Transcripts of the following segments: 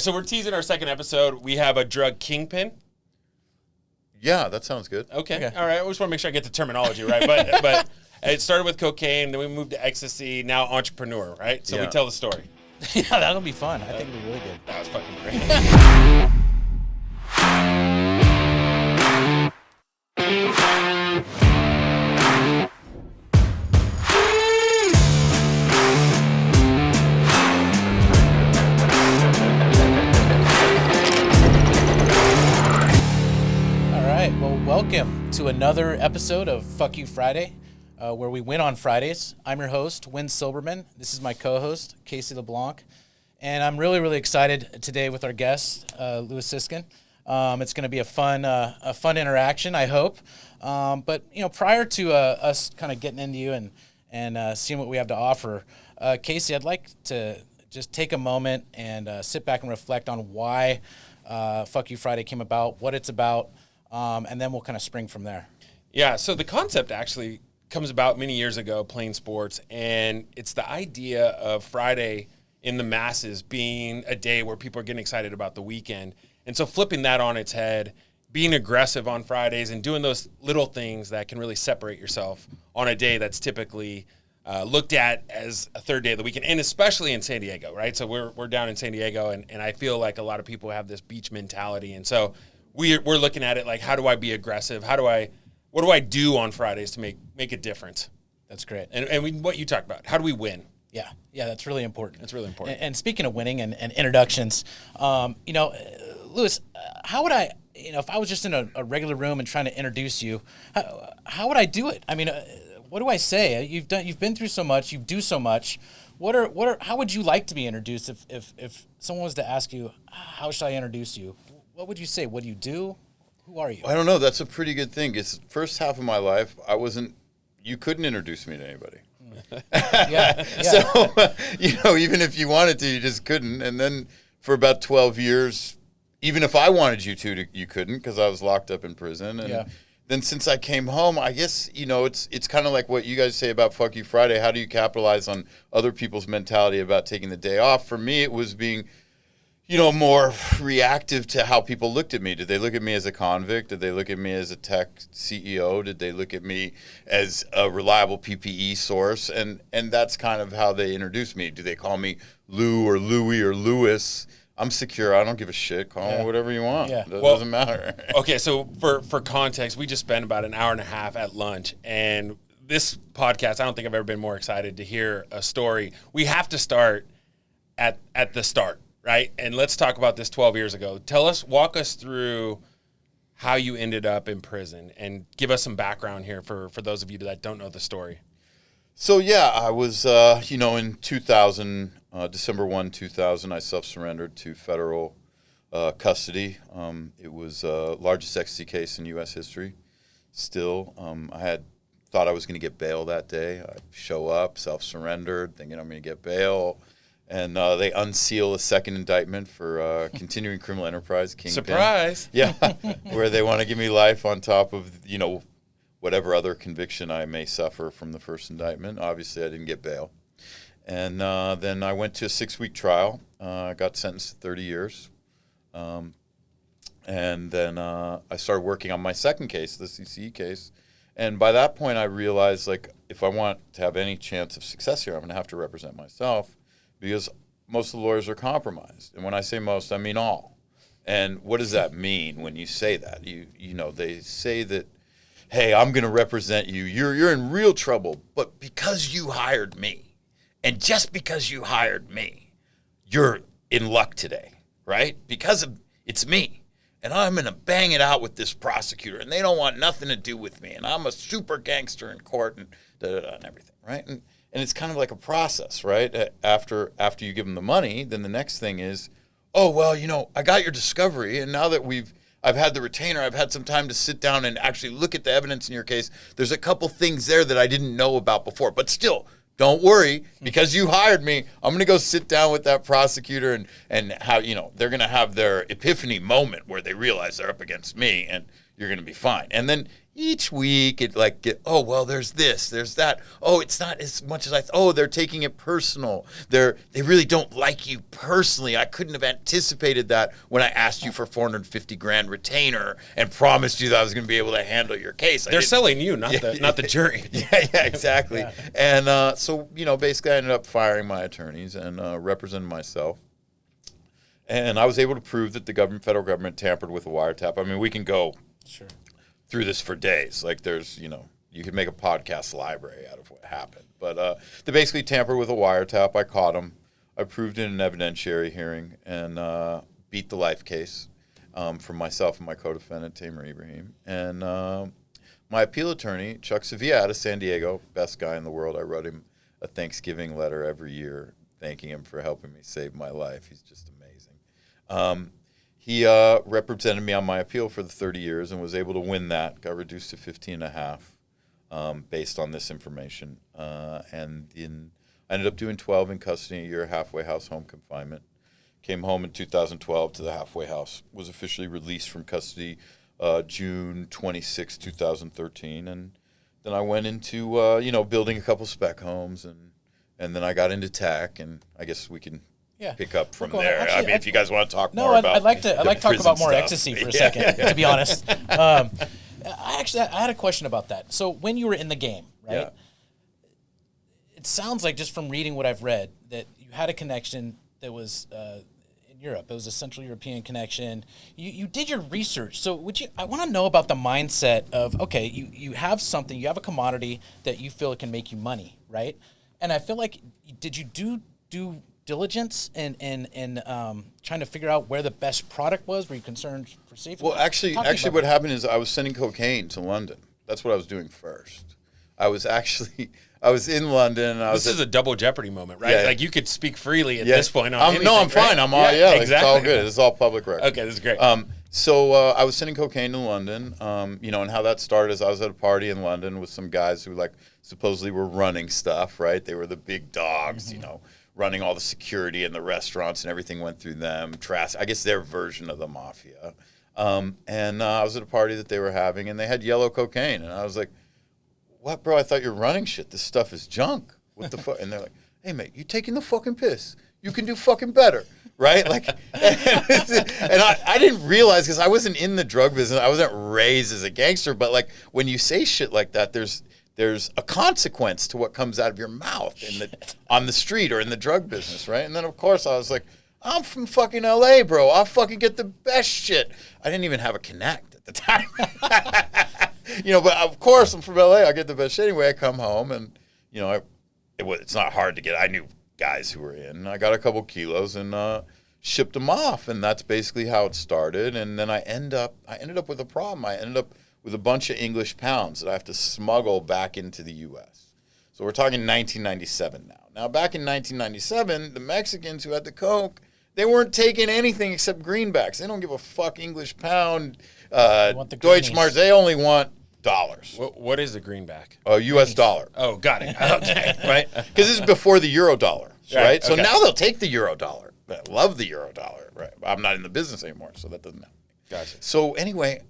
So we're teasing our second episode. We have a drug kingpin. Yeah, that sounds good. Okay. All right. I just want to make sure I get the terminology right. But it started with cocaine, then we moved to ecstasy, now entrepreneur, right? So we tell the story. Yeah, that'll be fun. I think it'll be really good. That was fucking great. Welcome to another episode of Fuck You Friday, where we win on Fridays. I'm your host, Wynn Silberman. This is my co-host, Casey LeBlanc. And I'm really, really excited today with our guest, Ziskin. It's going to be a fun interaction, I hope. But, you know, prior to us kind of getting into you and seeing what we have to offer, Casey, I'd like to just take a moment and sit back and reflect on why Fuck You Friday came about, what it's about, and then we'll kind of spring from there. Yeah, so the concept actually comes about many years ago playing sports, and it's the idea of Friday in the masses being a day where people are getting excited about the weekend. And so flipping that on its head, being aggressive on Fridays and doing those little things that can really separate yourself on a day that's typically looked at as a third day of the weekend, and especially in San Diego, right? So we're down in San Diego, and I feel like a lot of people have this beach mentality, and so we're looking at it like, how do I be aggressive? What do I do on Fridays to make a difference? That's great. And what you talked about, how do we win? Yeah, that's really important. That's really important. And speaking of winning and introductions, Lewis, how would I, if I was just in a regular room and trying to introduce you, how would I do it? I mean, what do I say? You've been through so much, you do so much. How would you like to be introduced if someone was to ask you, how should I introduce you? What would you say? What do you do? Who are you? I don't know. That's a pretty good thing. It's the first half of my life, you couldn't introduce me to anybody. Yeah. So, even if you wanted to, you just couldn't. And then for about 12 years, even if I wanted you to you couldn't, because I was locked up in prison. And then since I came home, I guess, it's kind of like what you guys say about Fuck You Friday. How do you capitalize on other people's mentality about taking the day off? For me, it was being more reactive to how people looked at me. Did they look at me as a convict? Did they look at me as a tech CEO? Did they look at me as a reliable PPE source? And that's kind of how they introduced me. Do they call me Lou or Louie or Lewis? I'm secure. I don't give a shit. Call me whatever you want. Yeah. It doesn't matter. Okay, so for context, we just spent about an hour and a half at lunch, and this podcast, I don't think I've ever been more excited to hear a story. We have to start at the start. Right? And let's talk about this 12 years ago. Walk us through how you ended up in prison and give us some background here for those of you that don't know the story. So, I was, in 2000, December 1, 2000, I self-surrendered to federal custody. It was the largest ecstasy case in U.S. history. Still, I thought I was going to get bail that day. I show up, self-surrendered, thinking I'm going to get bail. And they unseal a second indictment for continuing criminal enterprise. Kingpin. Surprise! Yeah, where they want to give me life on top of, whatever other conviction I may suffer from the first indictment. Obviously, I didn't get bail. And then I went to a 6-week trial. I got sentenced to 30 years. And then I started working on my second case, the CCE case. And by that point, I realized, if I want to have any chance of success here, I'm going to have to represent myself. Because most of the lawyers are compromised. And when I say most, I mean all. And what does that mean when you say that? They say that, hey, I'm going to represent you. You're in real trouble, but because you hired me, and just because you hired me, you're in luck today, right? Because it's me. And I'm going to bang it out with this prosecutor, and they don't want nothing to do with me. And I'm a super gangster in court and and everything, right? And it's kind of like a process, right? After you give them the money, then the next thing is, oh, well, I got your discovery, and now that I've had the retainer, I've had some time to sit down and actually look at the evidence in your case. There's a couple things there that I didn't know about before, but still, don't worry, because you hired me. I'm going to go sit down with that prosecutor and how, they're going to have their epiphany moment where they realize they're up against me, and you're going to be fine. And then, each week it like oh well, there's this, there's that. Oh, it's not as much as I oh, they're taking it personal. They really don't like you personally. I couldn't have anticipated that when I asked you for $450,000 retainer and promised you that I was going to be able to handle your case. They're selling you, not the jury. Yeah, exactly. Yeah. And so basically I ended up firing my attorneys and representing myself. And I was able to prove that the federal government tampered with a wiretap. I mean, we can go through this for days. Like there's, you could make a podcast library out of what happened. But they basically tampered with a wiretap. I caught them. I proved it in an evidentiary hearing and beat the life case for myself and my co-defendant, Tamer Ibrahim. And my appeal attorney, Chuck Sevilla out of San Diego, best guy in the world. I wrote him a Thanksgiving letter every year thanking him for helping me save my life. He's just amazing. He represented me on my appeal for the 30 years and was able to win that. Got reduced to 15 and a half based on this information. And I ended up doing 12 in custody, a year, halfway house, home confinement. Came home in 2012 to the halfway house. Was officially released from custody June 26, 2013. And then I went into, building a couple spec homes. And then I got into tech. And I guess we can pick up from there. Actually, I mean, if you guys want to talk more about I'd like to talk about more ecstasy for a second, to be honest. I had a question about that. So when you were in the game, right, it sounds like just from reading what I've read that you had a connection that was in Europe. It was a Central European connection. You did your research. So I want to know about the mindset of, okay, you have something, you have a commodity that you feel can make you money, right? And I feel like, did you do diligence and trying to figure out where the best product was? Were you concerned for safety? Well, actually what happened is I was sending cocaine to London. That's what I was doing first. I was in London. This is a double jeopardy moment, right? Yeah. Like you could speak freely at this point on anything, no, I'm fine. Right? I'm all, exactly. It's all good. It's all public record. Okay, this is great. So I was sending cocaine to London, and how that started is I was at a party in London with some guys who supposedly were running stuff, right? They were the big dogs, running all the security in the restaurants and everything went through them. I guess their version of the mafia. And I was at a party that they were having and they had yellow cocaine. And I was like, what, bro? I thought you're running shit. This stuff is junk. What the fuck? And they're like, hey, mate, you taking the fucking piss. You can do fucking better, right? And I didn't realize because I wasn't in the drug business. I wasn't raised as a gangster. But when you say shit like that, there's a consequence to what comes out of your mouth on the street or in the drug business, right? And then, of course, I was like, I'm from fucking L.A., bro. I'll fucking get the best shit. I didn't even have a connect at the time. But of course, I'm from L.A. I get the best shit. Anyway, I come home and, it's not hard to get. I knew guys who were in. I got a couple kilos and shipped them off. And that's basically how it started. And then I ended up with a problem. I ended up with a bunch of English pounds that I have to smuggle back into the U.S. So we're talking 1997 now. Now, back in 1997, the Mexicans who had the coke, they weren't taking anything except greenbacks. They don't give a fuck English pound, Deutschmarks. They only want dollars. What is a greenback? A U.S. dollar. Oh, got it. Okay. Right? Because this is before the euro dollar, right? So okay. now they'll take the euro dollar. I love the euro dollar, right? I'm not in the business anymore, so that doesn't happen. Gotcha. So anyway,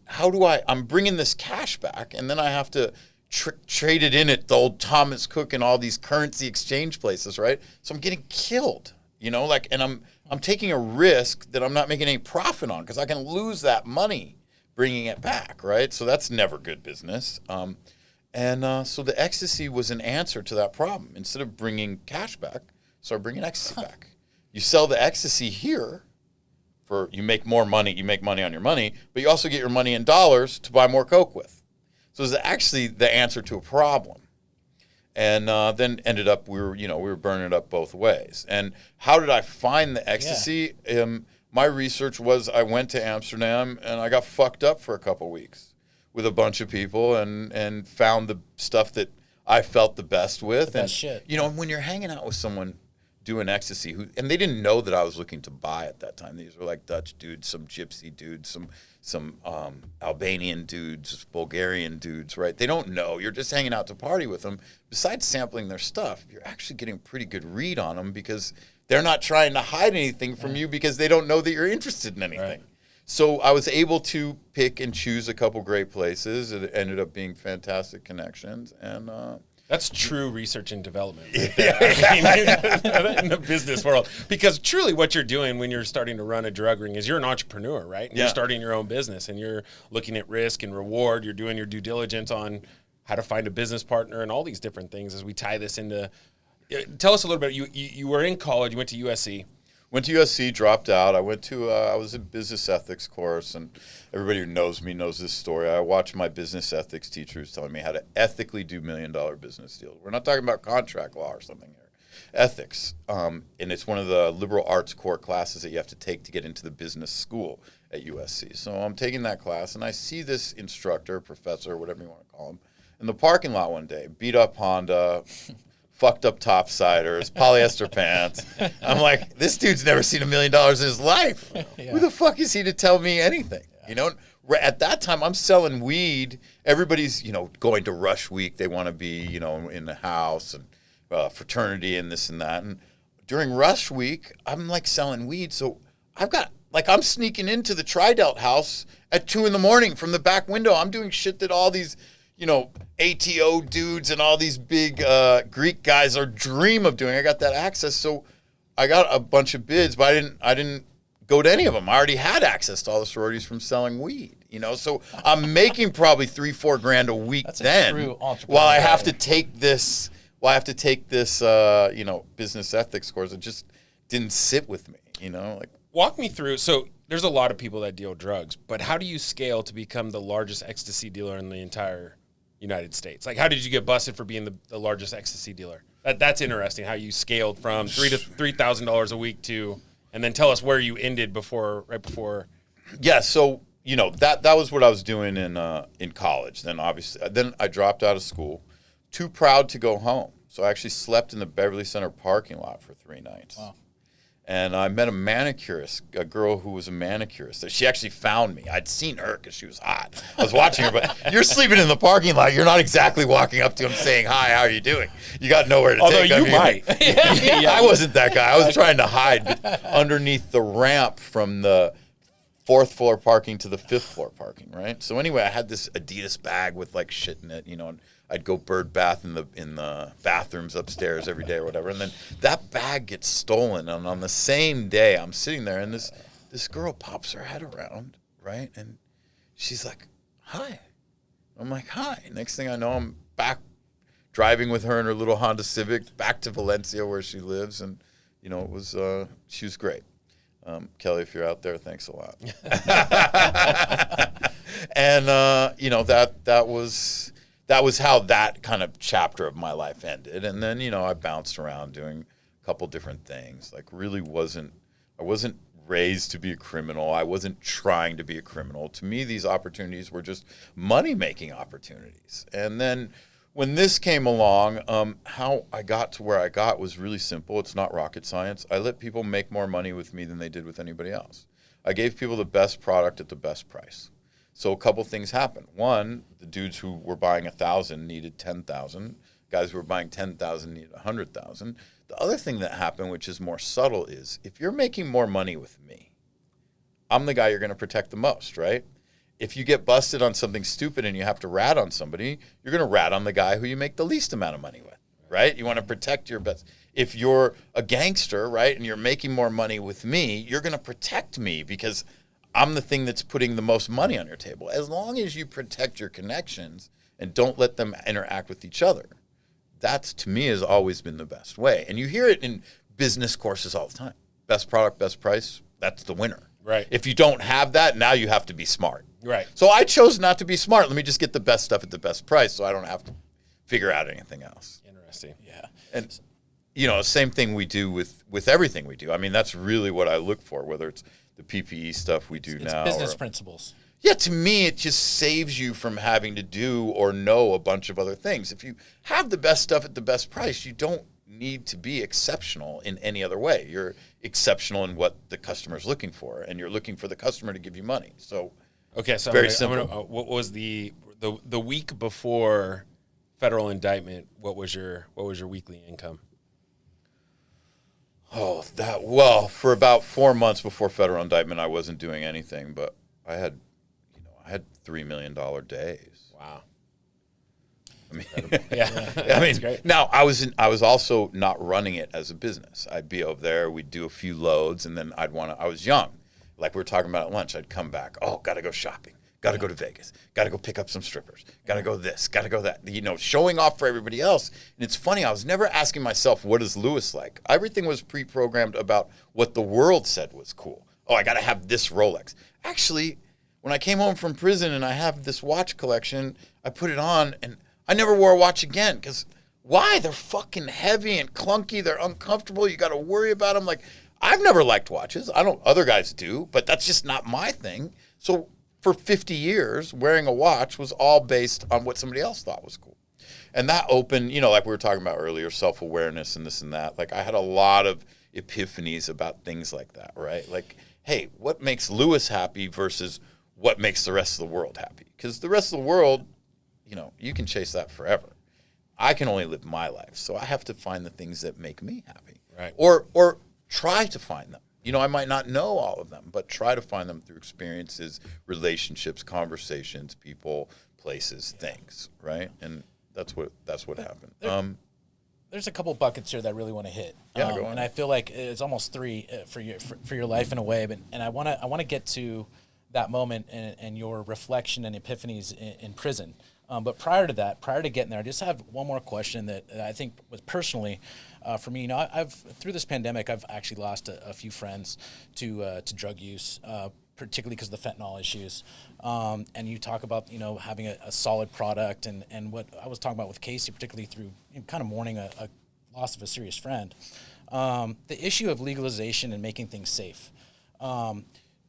I'm bringing this cash back, and then I have to trade it in at the old Thomas Cook and all these currency exchange places, right? So I'm getting killed, and I'm taking a risk that I'm not making any profit on because I can lose that money bringing it back, right? So that's never good business. So the ecstasy was an answer to that problem. Instead of bringing cash back, start bringing ecstasy back. You sell the ecstasy here. You make more money, you make money on your money, but you also get your money in dollars to buy more coke with. So it's actually the answer to a problem. And then ended up we were burning it up both ways. And how did I find the ecstasy? Yeah. My research was I went to Amsterdam and I got fucked up for a couple weeks with a bunch of people and found the stuff that I felt the best with. The best shit. When you're hanging out with someone doing ecstasy, and they didn't know that I was looking to buy at that time. These were Dutch dudes, some gypsy dudes, some Albanian dudes, Bulgarian dudes, right? They don't know. You're just hanging out to party with them. Besides sampling their stuff, you're actually getting a pretty good read on them because they're not trying to hide anything from you because they don't know that you're interested in anything. Right. So I was able to pick and choose a couple great places. It ended up being fantastic connections, and that's true research and development right there. I mean, in the business world. Because truly what you're doing when you're starting to run a drug ring is you're an entrepreneur, right? And you're starting your own business, and you're looking at risk and reward. You're doing your due diligence on how to find a business partner and all these different things as we tie this into. Tell us a little bit. You were in college. You went to USC. Went to USC, dropped out. I went to I was a business ethics course, and everybody who knows me knows this story. I watched my business ethics teachers telling me how to ethically do $1 million business deals. We're not talking about contract law or something here. Ethics, and it's one of the liberal arts core classes that you have to take to get into the business school at USC. So I'm taking that class, and I see this instructor, professor, whatever you want to call him, in the parking lot one day, beat up Honda. Fucked up topsiders, polyester pants. I'm like, this dude's never seen $1 million in his life. Yeah. Who the fuck is he to tell me anything? You know, at that time, I'm selling weed. Everybody's, going to Rush Week. They want to be, in the house and fraternity and this and that. And during Rush Week, I'm like selling weed. So I'm sneaking into the Tri-Delt house at 2 a.m. from the back window. I'm doing shit that all these ATO dudes and all these big Greek guys are dream of doing. I got that access, so I got a bunch of bids, but I didn't go to any of them. I already had access to all the sororities from selling weed, So I'm making probably $3-4 grand a week. That's then. A true entrepreneur. While I have to take this, business ethics course. It just didn't sit with me, Walk me through. So there's a lot of people that deal drugs, but how do you scale to become the largest ecstasy dealer in the entire United States? Like, how did you get busted for being the largest ecstasy dealer? That's interesting. How you scaled from $3,000 a week to, and then tell us where you ended right before. Yeah. So that was what I was doing in college. Then I dropped out of school, too proud to go home. So I actually slept in the Beverly Center parking lot for 3 nights. Wow. And I met a manicurist, a girl who was a manicurist. She actually found me. I'd seen her because she was hot. I was watching her, but you're sleeping in the parking lot. You're not exactly walking up to him saying, "Hi, how are you doing?" You got nowhere to take him. Although you might. Yeah, I wasn't that guy. I was trying to hide underneath the ramp from the 4th floor parking to the 5th floor parking, right? So anyway, I had this Adidas bag with like shit in it, and I'd go bird bath in the bathrooms upstairs every day or whatever, and then that bag gets stolen. And on the same day, I'm sitting there, and this girl pops her head around, right, and she's like, "Hi." I'm like, "Hi." Next thing I know, I'm back driving with her in her little Honda Civic back to Valencia where she lives, and it was she was great. Kelly, if you're out there, thanks a lot. And that was how that kind of chapter of my life ended. And then, I bounced around doing a couple different things. Like I wasn't raised to be a criminal. I wasn't trying to be a criminal. To me, these opportunities were just money-making opportunities. And then when this came along, how I got to where I got was really simple. It's not rocket science. I let people make more money with me than they did with anybody else. I gave people the best product at the best price. So a couple things happened. One, the dudes who were buying 1,000 needed 10,000. Guys who were buying 10,000 needed 100,000. The other thing that happened, which is more subtle, is if you're making more money with me, I'm the guy you're going to protect the most, right? If you get busted on something stupid and you have to rat on somebody, you're going to rat on the guy who you make the least amount of money with, right? You want to protect your best. If you're a gangster, right, and you're making more money with me, you're going to protect me because I'm the thing that's putting the most money on your table. As long as you protect your connections and don't let them interact with each other, that's, to me, has always been the best way. And you hear it in business courses all the time. Best product, best price, that's the winner. Right. If you don't have that, now you have to be smart. Right. So I chose not to be smart. Let me just get the best stuff at the best price so I don't have to figure out anything else. Interesting. Yeah. And, same thing we do with everything we do. I mean, that's really what I look for, whether it's the PPE stuff we do now. It's business principles. Yeah, to me, it just saves you from having to do or know a bunch of other things. If you have the best stuff at the best price, you don't need to be exceptional in any other way. You're exceptional in what the customer's looking for, and you're looking for the customer to give you money. So, okay, so very simple. What was the week before federal indictment? What was your weekly income? For about 4 months before federal indictment, I wasn't doing anything, but I had $3 million days. Wow. I mean, Yeah. I mean, great. now I was also not running it as a business. I'd be over there, we'd do a few loads, and then I was young. Like we were talking about at lunch, I'd come back. Oh, got to go shopping. Got to go to Vegas. Got to go pick up some strippers. Got to go this. Got to go that. Showing off for everybody else. And it's funny, I was never asking myself, what is Lewis like? Everything was pre-programmed about what the world said was cool. Oh, I got to have this Rolex. Actually, when I came home from prison and I have this watch collection, I put it on and I never wore a watch again. Because why? They're fucking heavy and clunky. They're uncomfortable. You got to worry about them. Like, I've never liked watches. Other guys do, but that's just not my thing. So for 50 years, wearing a watch was all based on what somebody else thought was cool. And that opened, like we were talking about earlier, self-awareness and this and that. Like I had a lot of epiphanies about things like that, right? Like, hey, what makes Lewis happy versus what makes the rest of the world happy? Because the rest of the world, you can chase that forever. I can only live my life. So I have to find the things that make me happy. Right. Or try to find them. I might not know all of them, but try to find them through experiences, relationships, conversations, people, places, things, right? And that's what happened. There's a couple buckets here that I really want to hit. Yeah, go on. And I feel like it's almost three for your life in a way. And I want to get to that moment and your reflection and epiphanies in prison. But prior to getting there, I just have one more question that I think was personally for me. I've through this pandemic, I've actually lost a few friends to drug use, particularly because of the fentanyl issues. And you talk about having a solid product and what I was talking about with Casey, particularly through kind of mourning a loss of a serious friend. The issue of legalization and making things safe.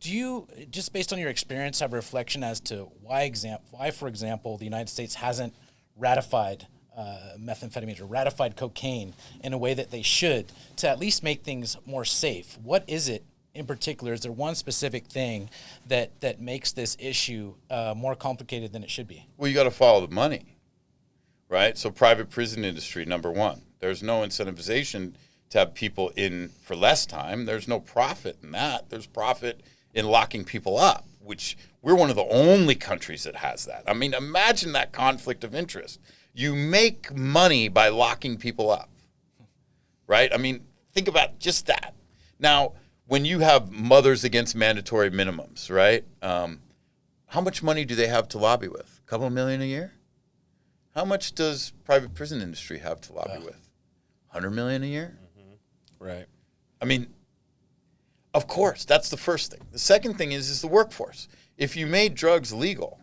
Do you, just based on your experience, have a reflection as to why, for example, the United States hasn't ratified methamphetamine or ratified cocaine in a way that they should to at least make things more safe? What is it in particular? Is there one specific thing that makes this issue more complicated than it should be? Well, you got to follow the money, right? So private prison industry, number one. There's no incentivization to have people in for less time. There's no profit in that. There's profit in locking people up, which we're one of the only countries that has that. I mean, imagine that conflict of interest. You make money by locking people up, right? I mean, think about just that. Now, when you have mothers against mandatory minimums, right? How much money do they have to lobby with? A couple of million a year? How much does private prison industry have to lobby with? 100 million a year? Mm-hmm. Right. I mean, of course, that's the first thing. The second thing is the workforce. If you made drugs legal,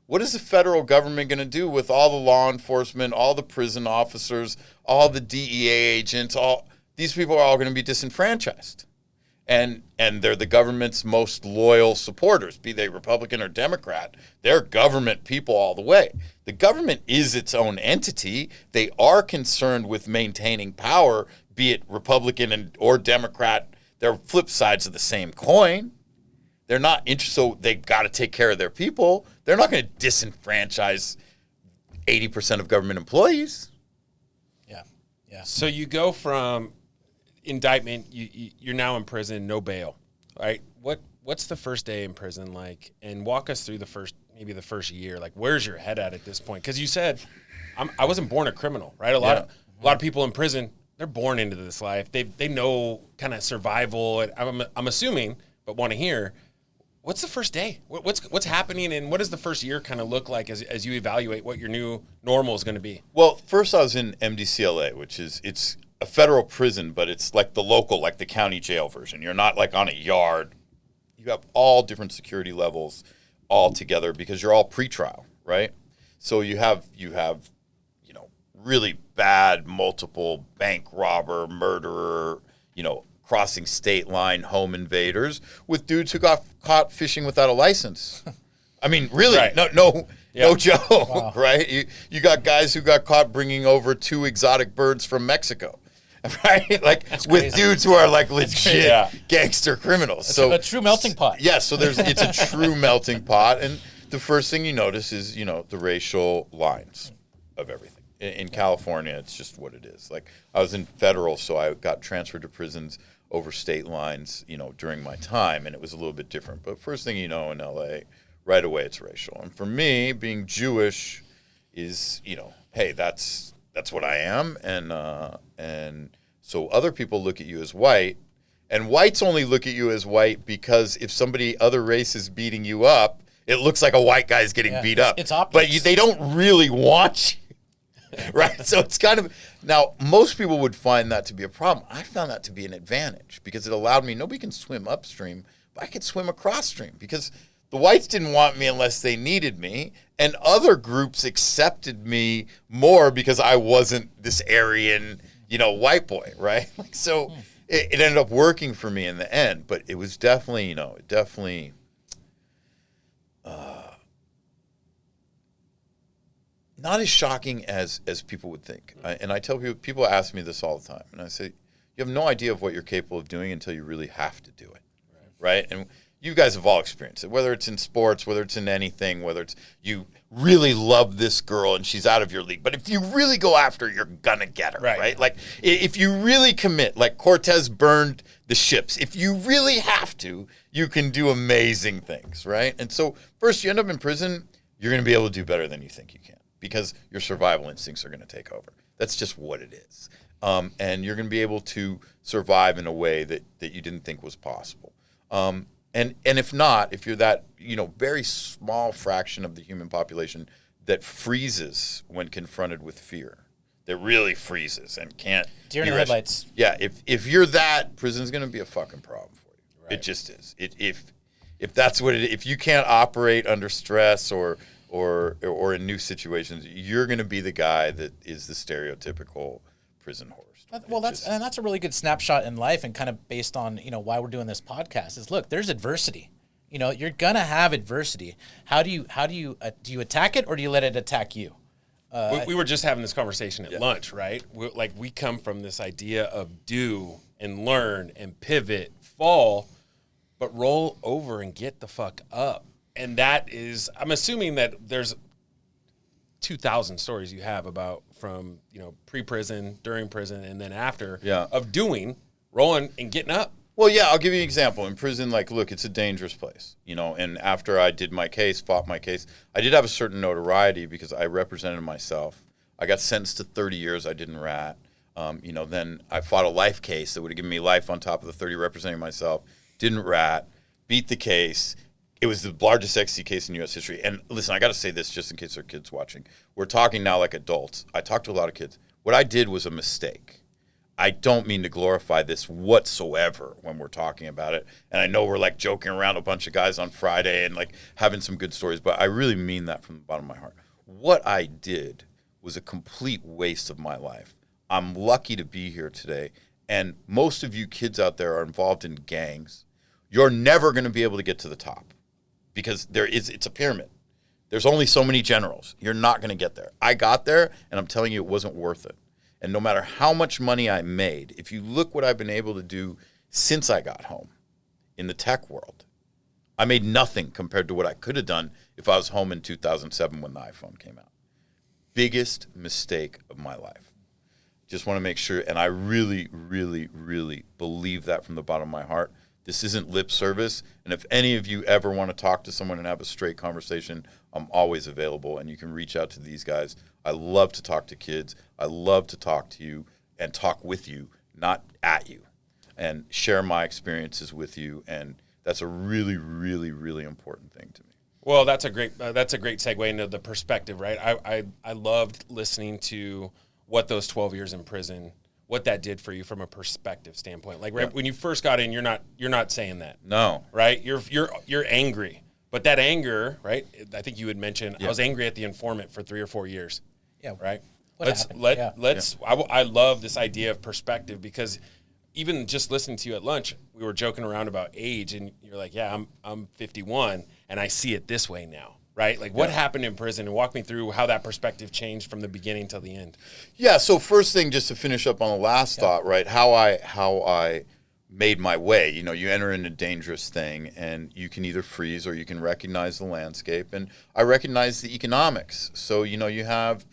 what is the federal government going to do with all the law enforcement, all the prison officers, all the DEA agents? These people are all going to be disenfranchised. And they're the government's most loyal supporters, be they Republican or Democrat. They're government people all the way. The government is its own entity. They are concerned with maintaining power, be it Republican or Democrat. They're flip sides of the same coin. They're not interested, so they've got to take care of their people. They're not going to disenfranchise 80% of government employees. Yeah. So you go from indictment, you're now in prison, no bail, right? What's the first day in prison like? And walk us through the first year. Like, where's your head at this point? Because you said, I wasn't born a criminal, right? A lot of people in prison, they're born into this life. They know kind of survival. And I'm assuming, but want to hear, what's the first day? What's happening, and what does the first year kind of look like as you evaluate what your new normal is going to be? Well, first I was in MDCLA, which it's a federal prison, but it's like the local, like the county jail version. You're not like on a yard. You have all different security levels all together because you're all pretrial, right? So you have really bad multiple bank robber, murderer, crossing state line home invaders with dudes who got caught fishing without a license. I mean, really, right. no joke, wow. Right? You got guys who got caught bringing over 2 exotic birds from Mexico. Right, like with dudes who are like legit gangster criminals. So a true melting pot. Yeah, so it's a true melting pot, and the first thing you notice is the racial lines of everything. In California, it's just what it is. Like, I was in federal, so I got transferred to prisons over state lines, during my time, and it was a little bit different. But first thing you know, in LA, right away it's racial. And for me, being Jewish is, hey, that's what I am, and so other people look at you as white, and whites only look at you as white because if somebody other race is beating you up, it looks like a white guy's getting beat up. It's optics. But they don't really want you, right? So it's kind of, now most people would find that to be a problem. I found that to be an advantage because it allowed me, nobody can swim upstream, but I could swim across stream because the whites didn't want me unless they needed me, and other groups accepted me more because I wasn't this Aryan, white boy, right? Like, so it ended up working for me in the end, but it was definitely, not as shocking as people would think. And I tell people ask me this all the time, and I say, you have no idea of what you're capable of doing until you really have to do it, right? And you guys have all experienced it, whether it's in sports, whether it's in anything, whether it's you really love this girl and she's out of your league. But if you really go after her, you're going to get her, right? Like, if you really commit, like Cortez burned the ships, if you really have to, you can do amazing things, right? And so first you end up in prison, you're going to be able to do better than you think you can because your survival instincts are going to take over. That's just what it is. And you're going to be able to survive in a way that you didn't think was possible. And if not, if you're that, very small fraction of the human population that freezes when confronted with fear, that really freezes and can't. Deer in the headlights. Yeah, if you're that, prison's going to be a fucking problem for you. Right. It just is. If that's what it is, if you can't operate under stress or in new situations, you're going to be the guy that is the stereotypical prison horse. Well, that's a really good snapshot in life, and kind of based on why we're doing this podcast is, look, there's adversity. You're gonna have adversity. How do you attack it, or do you let it attack you? We were just having this conversation at lunch, right? We come from this idea of do and learn and pivot, fall, but roll over and get the fuck up. And that is, I'm assuming that there's 2,000 stories you have about from, pre-prison, during prison, and then after of doing, rolling, and getting up. Well, yeah, I'll give you an example. In prison, look, it's a dangerous place, and after I did my case, fought my case, I did have a certain notoriety because I represented myself. I got sentenced to 30 years. I didn't rat. Then I fought a life case that would have given me life on top of the 30 representing myself. Didn't rat, beat the case. It was the largest ecstasy case in U.S. history. And listen, I got to say this just in case there are kids watching. We're talking now like adults. I talk to a lot of kids. What I did was a mistake. I don't mean to glorify this whatsoever when we're talking about it. And I know we're joking around a bunch of guys on Friday and having some good stories, but I really mean that from the bottom of my heart. What I did was a complete waste of my life. I'm lucky to be here today. And most of you kids out there are involved in gangs. You're never going to be able to get to the top. Because it's a pyramid. There's only so many generals. You're not going to get there. I got there, and I'm telling you, it wasn't worth it. And no matter how much money I made, if you look what I've been able to do since I got home in the tech world, I made nothing compared to what I could have done if I was home in 2007 when the iPhone came out. Biggest mistake of my life. Just want to make sure, and I really, really, really believe that from the bottom of my heart. This isn't lip service, and if any of you ever want to talk to someone and have a straight conversation, I'm always available, and you can reach out to these guys. I love to talk to kids. I love to talk to you and talk with you, not at you, and share my experiences with you, and that's a really, really, really important thing to me. Well, that's a great segue into the perspective, right? I loved listening to what those 12 years in prison, what that did for you from a perspective standpoint. When you first got in, you're not saying that. No. Right? You're angry. But that anger, right? I think you had mentioned I was angry at the informant for 3 or 4 years. Yeah. Right? Let's I love this idea of perspective because even just listening to you at lunch, we were joking around about age and you're like, yeah, I'm 51 and I see it this way now. Right? What happened in prison, and walk me through how that perspective changed from the beginning till the end. Yeah. So first thing, just to finish up on the last thought, right? How I made my way. You enter in a dangerous thing, and you can either freeze or you can recognize the landscape. And I recognize the economics. So you have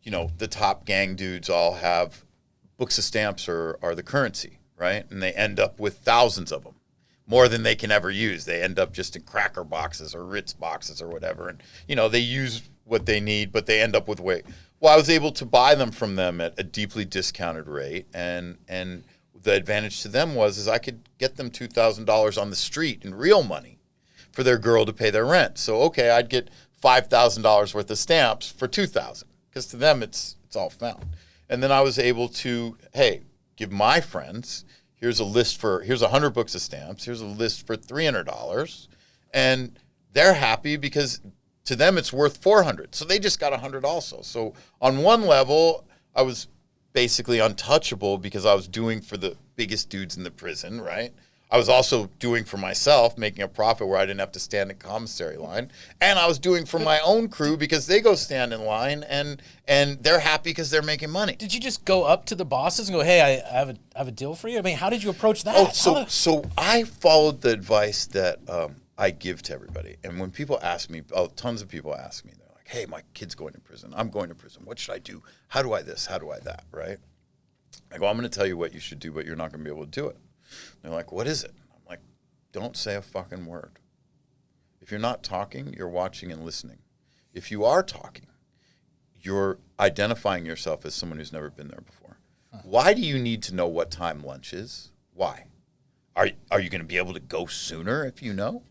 the top gang dudes all have books of stamps are the currency, right? And they end up with thousands of them, more than they can ever use. They end up just in cracker boxes or Ritz boxes or whatever. And, they use what they need, but they end up with way. Well, I was able to buy them from them at a deeply discounted rate. And the advantage to them is I could get them $2,000 on the street in real money for their girl to pay their rent. So, okay, I'd get $5,000 worth of stamps for $2,000 because to them it's all found. And then I was able to, hey, give my friends, here's 100 books of stamps, here's a list for $300, and they're happy because to them it's worth $400. So they just got 100 also. So on one level, I was basically untouchable because I was doing for the biggest dudes in the prison, right? I was also doing for myself, making a profit where I didn't have to stand in commissary line. And I was doing for my own crew because they go stand in line and they're happy because they're making money. Did you just go up to the bosses and go, hey, I have a deal for you? I mean, how did you approach that? Oh, so I followed the advice that I give to everybody. And when people ask me, tons of people ask me, they're like, hey, my kid's going to prison. I'm going to prison. What should I do? How do I this? How do I that? Right? I go, I'm going to tell you what you should do, but you're not going to be able to do it. They're like, what is it? I'm like, don't say a fucking word. If you're not talking, you're watching and listening. If you are talking, you're identifying yourself as someone who's never been there before. Why do you need to know what time lunch is? Why? Are you going to be able to go sooner if you know?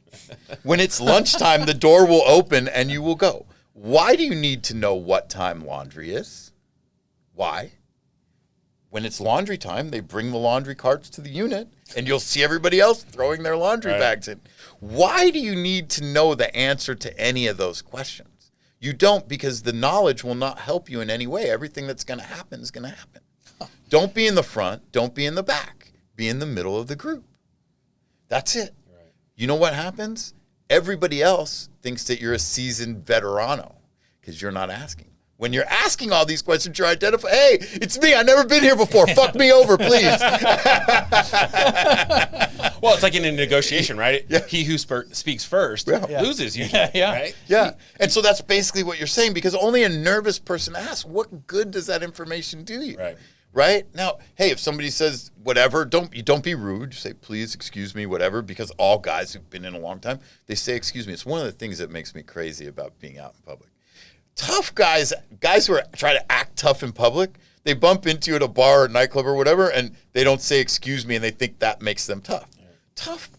When it's lunchtime, the door will open and you will go. Why do you need to know what time laundry is? Why? When it's laundry time, they bring the laundry carts to the unit, and you'll see everybody else throwing their laundry bags in. Why do you need to know the answer to any of those questions? You don't, because the knowledge will not help you in any way. Everything that's going to happen is going to happen. Don't be in the front. Don't be in the back. Be in the middle of the group. That's it. Right. You know what happens? Everybody else thinks that you're a seasoned veterano because you're not asking. When you're asking all these questions, you're identifying, hey, it's me. I've never been here before. Fuck me over, please. Well, it's like in a negotiation, right? Yeah. He who speaks first loses usually, right? Yeah. And so that's basically what you're saying, because only a nervous person asks, what good does that information do you? Right? Now, hey, if somebody says whatever, don't be rude. Say, please, excuse me, whatever, because all guys who've been in a long time, they say, excuse me. It's one of the things that makes me crazy about being out in public. Tough guys who are trying to act tough in public, they bump into you at a bar or nightclub or whatever, and they don't say excuse me, and they think that makes them tough. Yeah. Tough,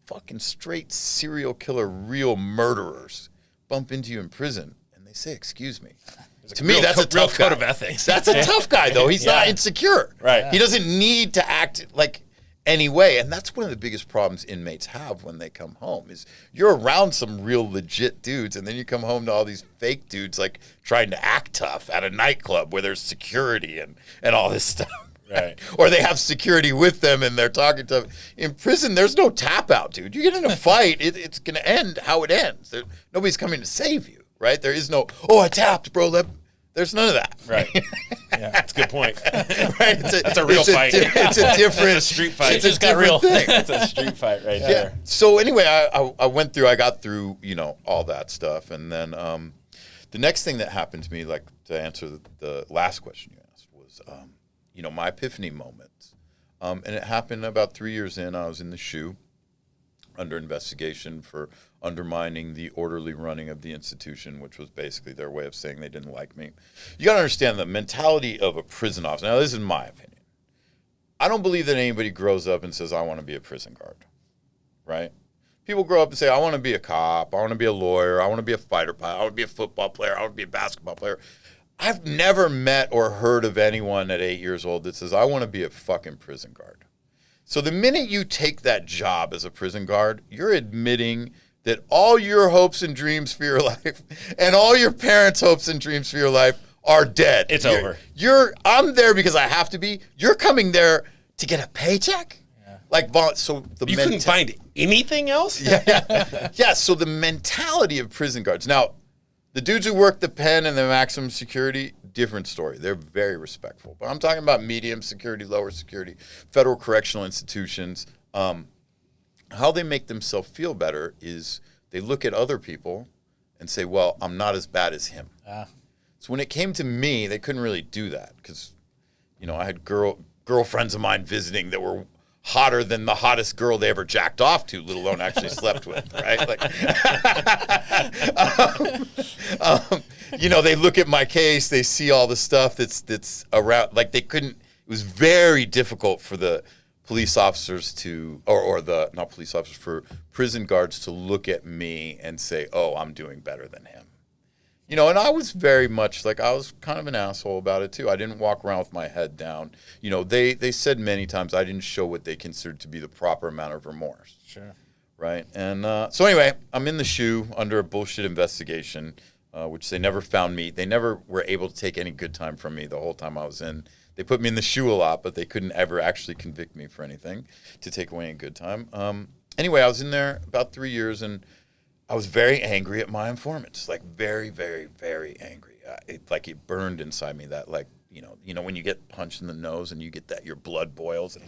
fucking straight serial killer, real murderers bump into you in prison, and they say excuse me. To me, that's a tough code of ethics. That's a tough guy, though. He's not insecure. Right. He doesn't need to act like any way. And that's one of the biggest problems inmates have when they come home is you're around some real legit dudes, and then you come home to all these fake dudes like trying to act tough at a nightclub where there's security and all this stuff. Right. Or they have security with them and they're talking to them. In prison, there's no tap out, dude. You get in a fight, it's going to end how it ends. Nobody's coming to save you, right? There is no, I tapped, bro. There's none of that. Right. Yeah, that's a good point. Right? That's a real fight. It's a different it's a street fight. It just got real. Thing. It's a street fight right there. So anyway, I got through, all that stuff. And then the next thing that happened to me, like to answer the last question you asked, was, my epiphany moment. And it happened about 3 years in. I was in the SHU under investigation for undermining the orderly running of the institution, which was basically their way of saying they didn't like me. You got to understand the mentality of a prison officer. Now, this is my opinion. I don't believe that anybody grows up and says, I want to be a prison guard, right? People grow up and say, I want to be a cop, I want to be a lawyer, I want to be a fighter pilot, I want to be a football player, I want to be a basketball player. I've never met or heard of anyone at 8 years old that says, I want to be a fucking prison guard. So the minute you take that job as a prison guard, you're admitting that all your hopes and dreams for your life and all your parents' hopes and dreams for your life are dead. It's over. I'm there because I have to be. You're coming there to get a paycheck? Yeah. You couldn't find anything else? Yeah, so the mentality of prison guards. Now, the dudes who work the pen and the maximum security, different story. They're very respectful. But I'm talking about medium security, lower security, federal correctional institutions. How they make themselves feel better is they look at other people and say, well, I'm not as bad as him. So when it came to me, they couldn't really do that because, I had girlfriends of mine visiting that were hotter than the hottest girl they ever jacked off to, let alone actually slept with, right? Like, they look at my case, they see all the stuff that's around. Like they couldn't. It was very difficult for the police officers not police officers, for prison guards to look at me and say, "Oh, I'm doing better than him." And I was very much like, I was kind of an asshole about it too. I didn't walk around with my head down. They said many times I didn't show what they considered to be the proper amount of remorse. Sure. Right. And so anyway, I'm in the SHU under a bullshit investigation, which they never found me. They never were able to take any good time from me the whole time I was in. They put me in the SHU a lot, but they couldn't ever actually convict me for anything to take away any good time. Anyway, I was in there about 3 years, and I was very angry at my informants, like very, very, very angry. It burned inside me that, like, when you get punched in the nose and you get that, your blood boils, and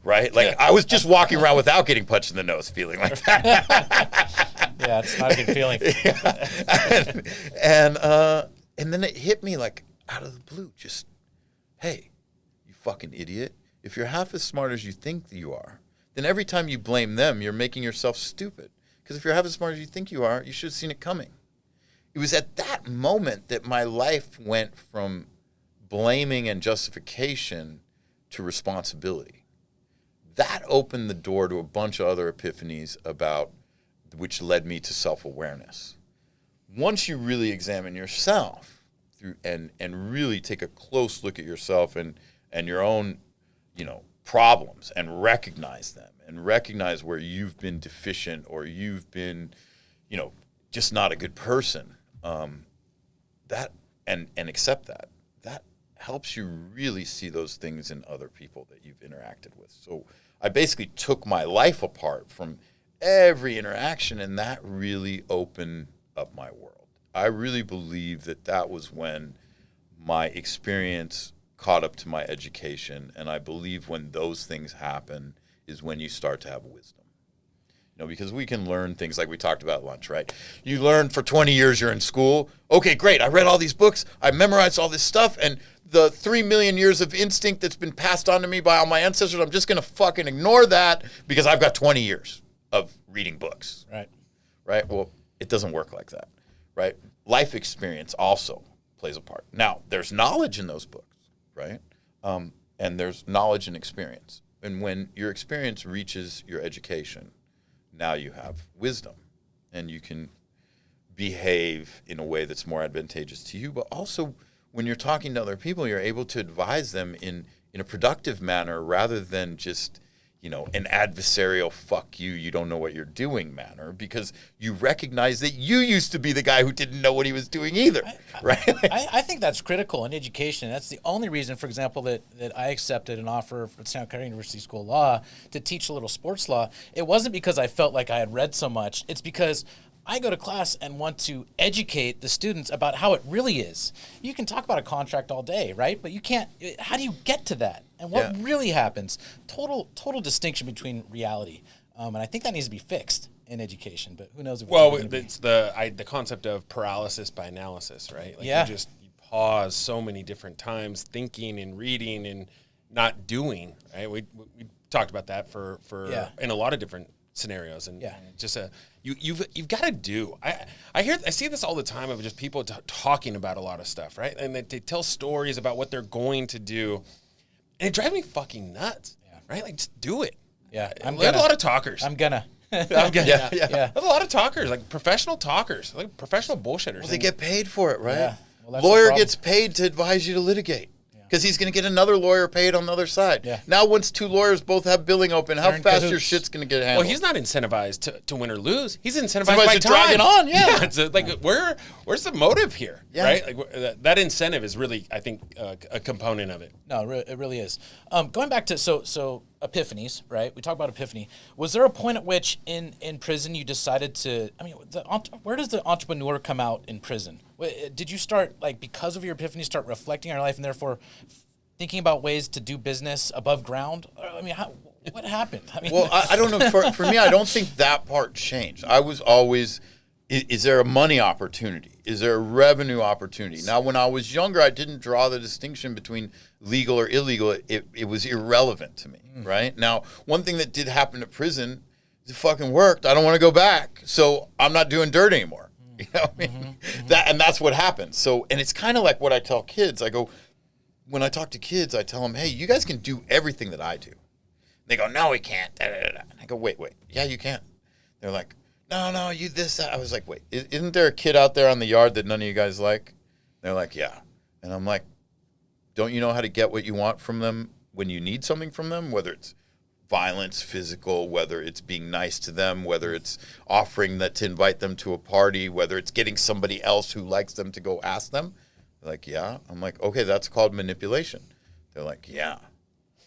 right? Like, I was just walking around without getting punched in the nose feeling like that. Yeah, it's not a good feeling. And then it hit me like out of the blue, just, hey, you fucking idiot. If you're half as smart as you think you are, then every time you blame them, you're making yourself stupid. Because if you're half as smart as you think you are, you should have seen it coming. It was at that moment that my life went from blaming and justification to responsibility. That opened the door to a bunch of other epiphanies which led me to self-awareness. Once you really examine yourself and really take a close look at yourself and your own, problems and recognize them and recognize where you've been deficient or you've been, just not a good person, that and accept that helps you really see those things in other people that you've interacted with. So I basically took my life apart from every interaction, and that really opened up my world. I really believe that was when my experience caught up to my education, and I believe when those things happen is when you start to have wisdom. Because we can learn things like we talked about at lunch, right? You learn for 20 years you're in school. Okay, great. I read all these books. I memorized all this stuff, and the 3 million years of instinct that's been passed on to me by all my ancestors, I'm just going to fucking ignore that because I've got 20 years of reading books. Right. Right? Well, it doesn't work like that, right? Life experience also plays a part. Now, there's knowledge in those books, right? And there's knowledge and experience. And when your experience reaches your education, now you have wisdom, and you can behave in a way that's more advantageous to you. But also, when you're talking to other people, you're able to advise them in a productive manner rather than just, an adversarial "fuck you, you don't know what you're doing" manner, because you recognize that you used to be the guy who didn't know what he was doing either, right? I think that's critical in education. That's the only reason, for example, that I accepted an offer for Santa Clara University School of Law to teach a little sports law. It wasn't because I felt like I had read so much. It's because I go to class and want to educate the students about how it really is. You can talk about a contract all day, right? But you can't. How do you get to that? And what really happens? Total distinction between reality. And I think that needs to be fixed in education. But who knows? If It's the concept of paralysis by analysis, right? Like you pause so many different times, thinking and reading and not doing. Right? We talked about that for in a lot of different scenarios, and just you've got to do. I see this all the time of just people talking about a lot of stuff, right? And they tell stories about what they're going to do, and it drives me fucking nuts, right? Like, just do it. Yeah, a lot of talkers. I'm gonna. There's a lot of talkers, like professional talkers, like professional bullshitters. Well, they get paid for it, right? Yeah. Well, lawyer gets paid to advise you to litigate. Because he's going to get another lawyer paid on the other side. Yeah. Now, once two lawyers both have billing open, how fast your shit's going to get handled? Well, he's not incentivized to win or lose. He's incentivized by to time. drag it on. Yeah. It's like, where's the motive here? Yeah. Right? Like, that incentive is really, I think, a component of it. No, it really is. Going back to so epiphanies, right? We talk about epiphany. Was there a point at which in prison you decided to? I mean, where does the entrepreneur come out in prison? Did you start, like, because of your epiphany, start reflecting on your life and therefore thinking about ways to do business above ground? I mean, what happened? I mean, well, I don't know. For me, I don't think that part changed. I was always Is there a money opportunity? Is there a revenue opportunity? Now, when I was younger, I didn't draw the distinction between legal or illegal. It was irrelevant to me, right? Now, one thing that did happen at prison, it fucking worked. I don't want to go back, so I'm not doing dirt anymore. You know what I mean? That's what happens. So, and it's kind of like what I tell kids. I go, when I talk to kids, I tell them, hey, you guys can do everything that I do. They go, no, we can't. Da, da, da. And I go, wait. Yeah, you can. They're like, no, you this, that. I was like, wait, isn't there a kid out there on the yard that none of you guys like? They're like, yeah. And I'm like, don't you know how to get what you want from them when you need something from them? Whether it's violence, physical, whether it's being nice to them, whether it's offering that to invite them to a party, whether it's getting somebody else who likes them to go ask them. They're like, yeah. I'm like, okay, that's called manipulation. They're like, yeah.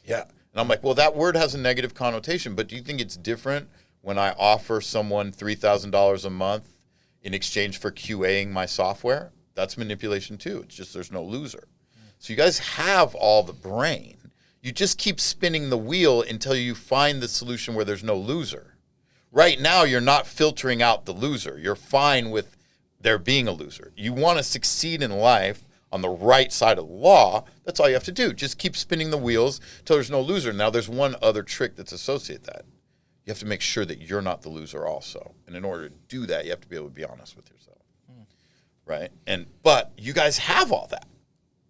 And I'm like, well, that word has a negative connotation, but do you think it's different when I offer someone $3,000 a month in exchange for QAing my software? That's manipulation too. It's just there's no loser. So you guys have all the brain. You just keep spinning the wheel until you find the solution where there's no loser. Right now, you're not filtering out the loser. You're fine with there being a loser. You want to succeed in life on the right side of the law. That's all you have to do. Just keep spinning the wheels until there's no loser. Now, there's one other trick that's associated with that. You have to make sure that you're not the loser also. And in order to do that, you have to be able to be honest with yourself. Right? But you guys have all that.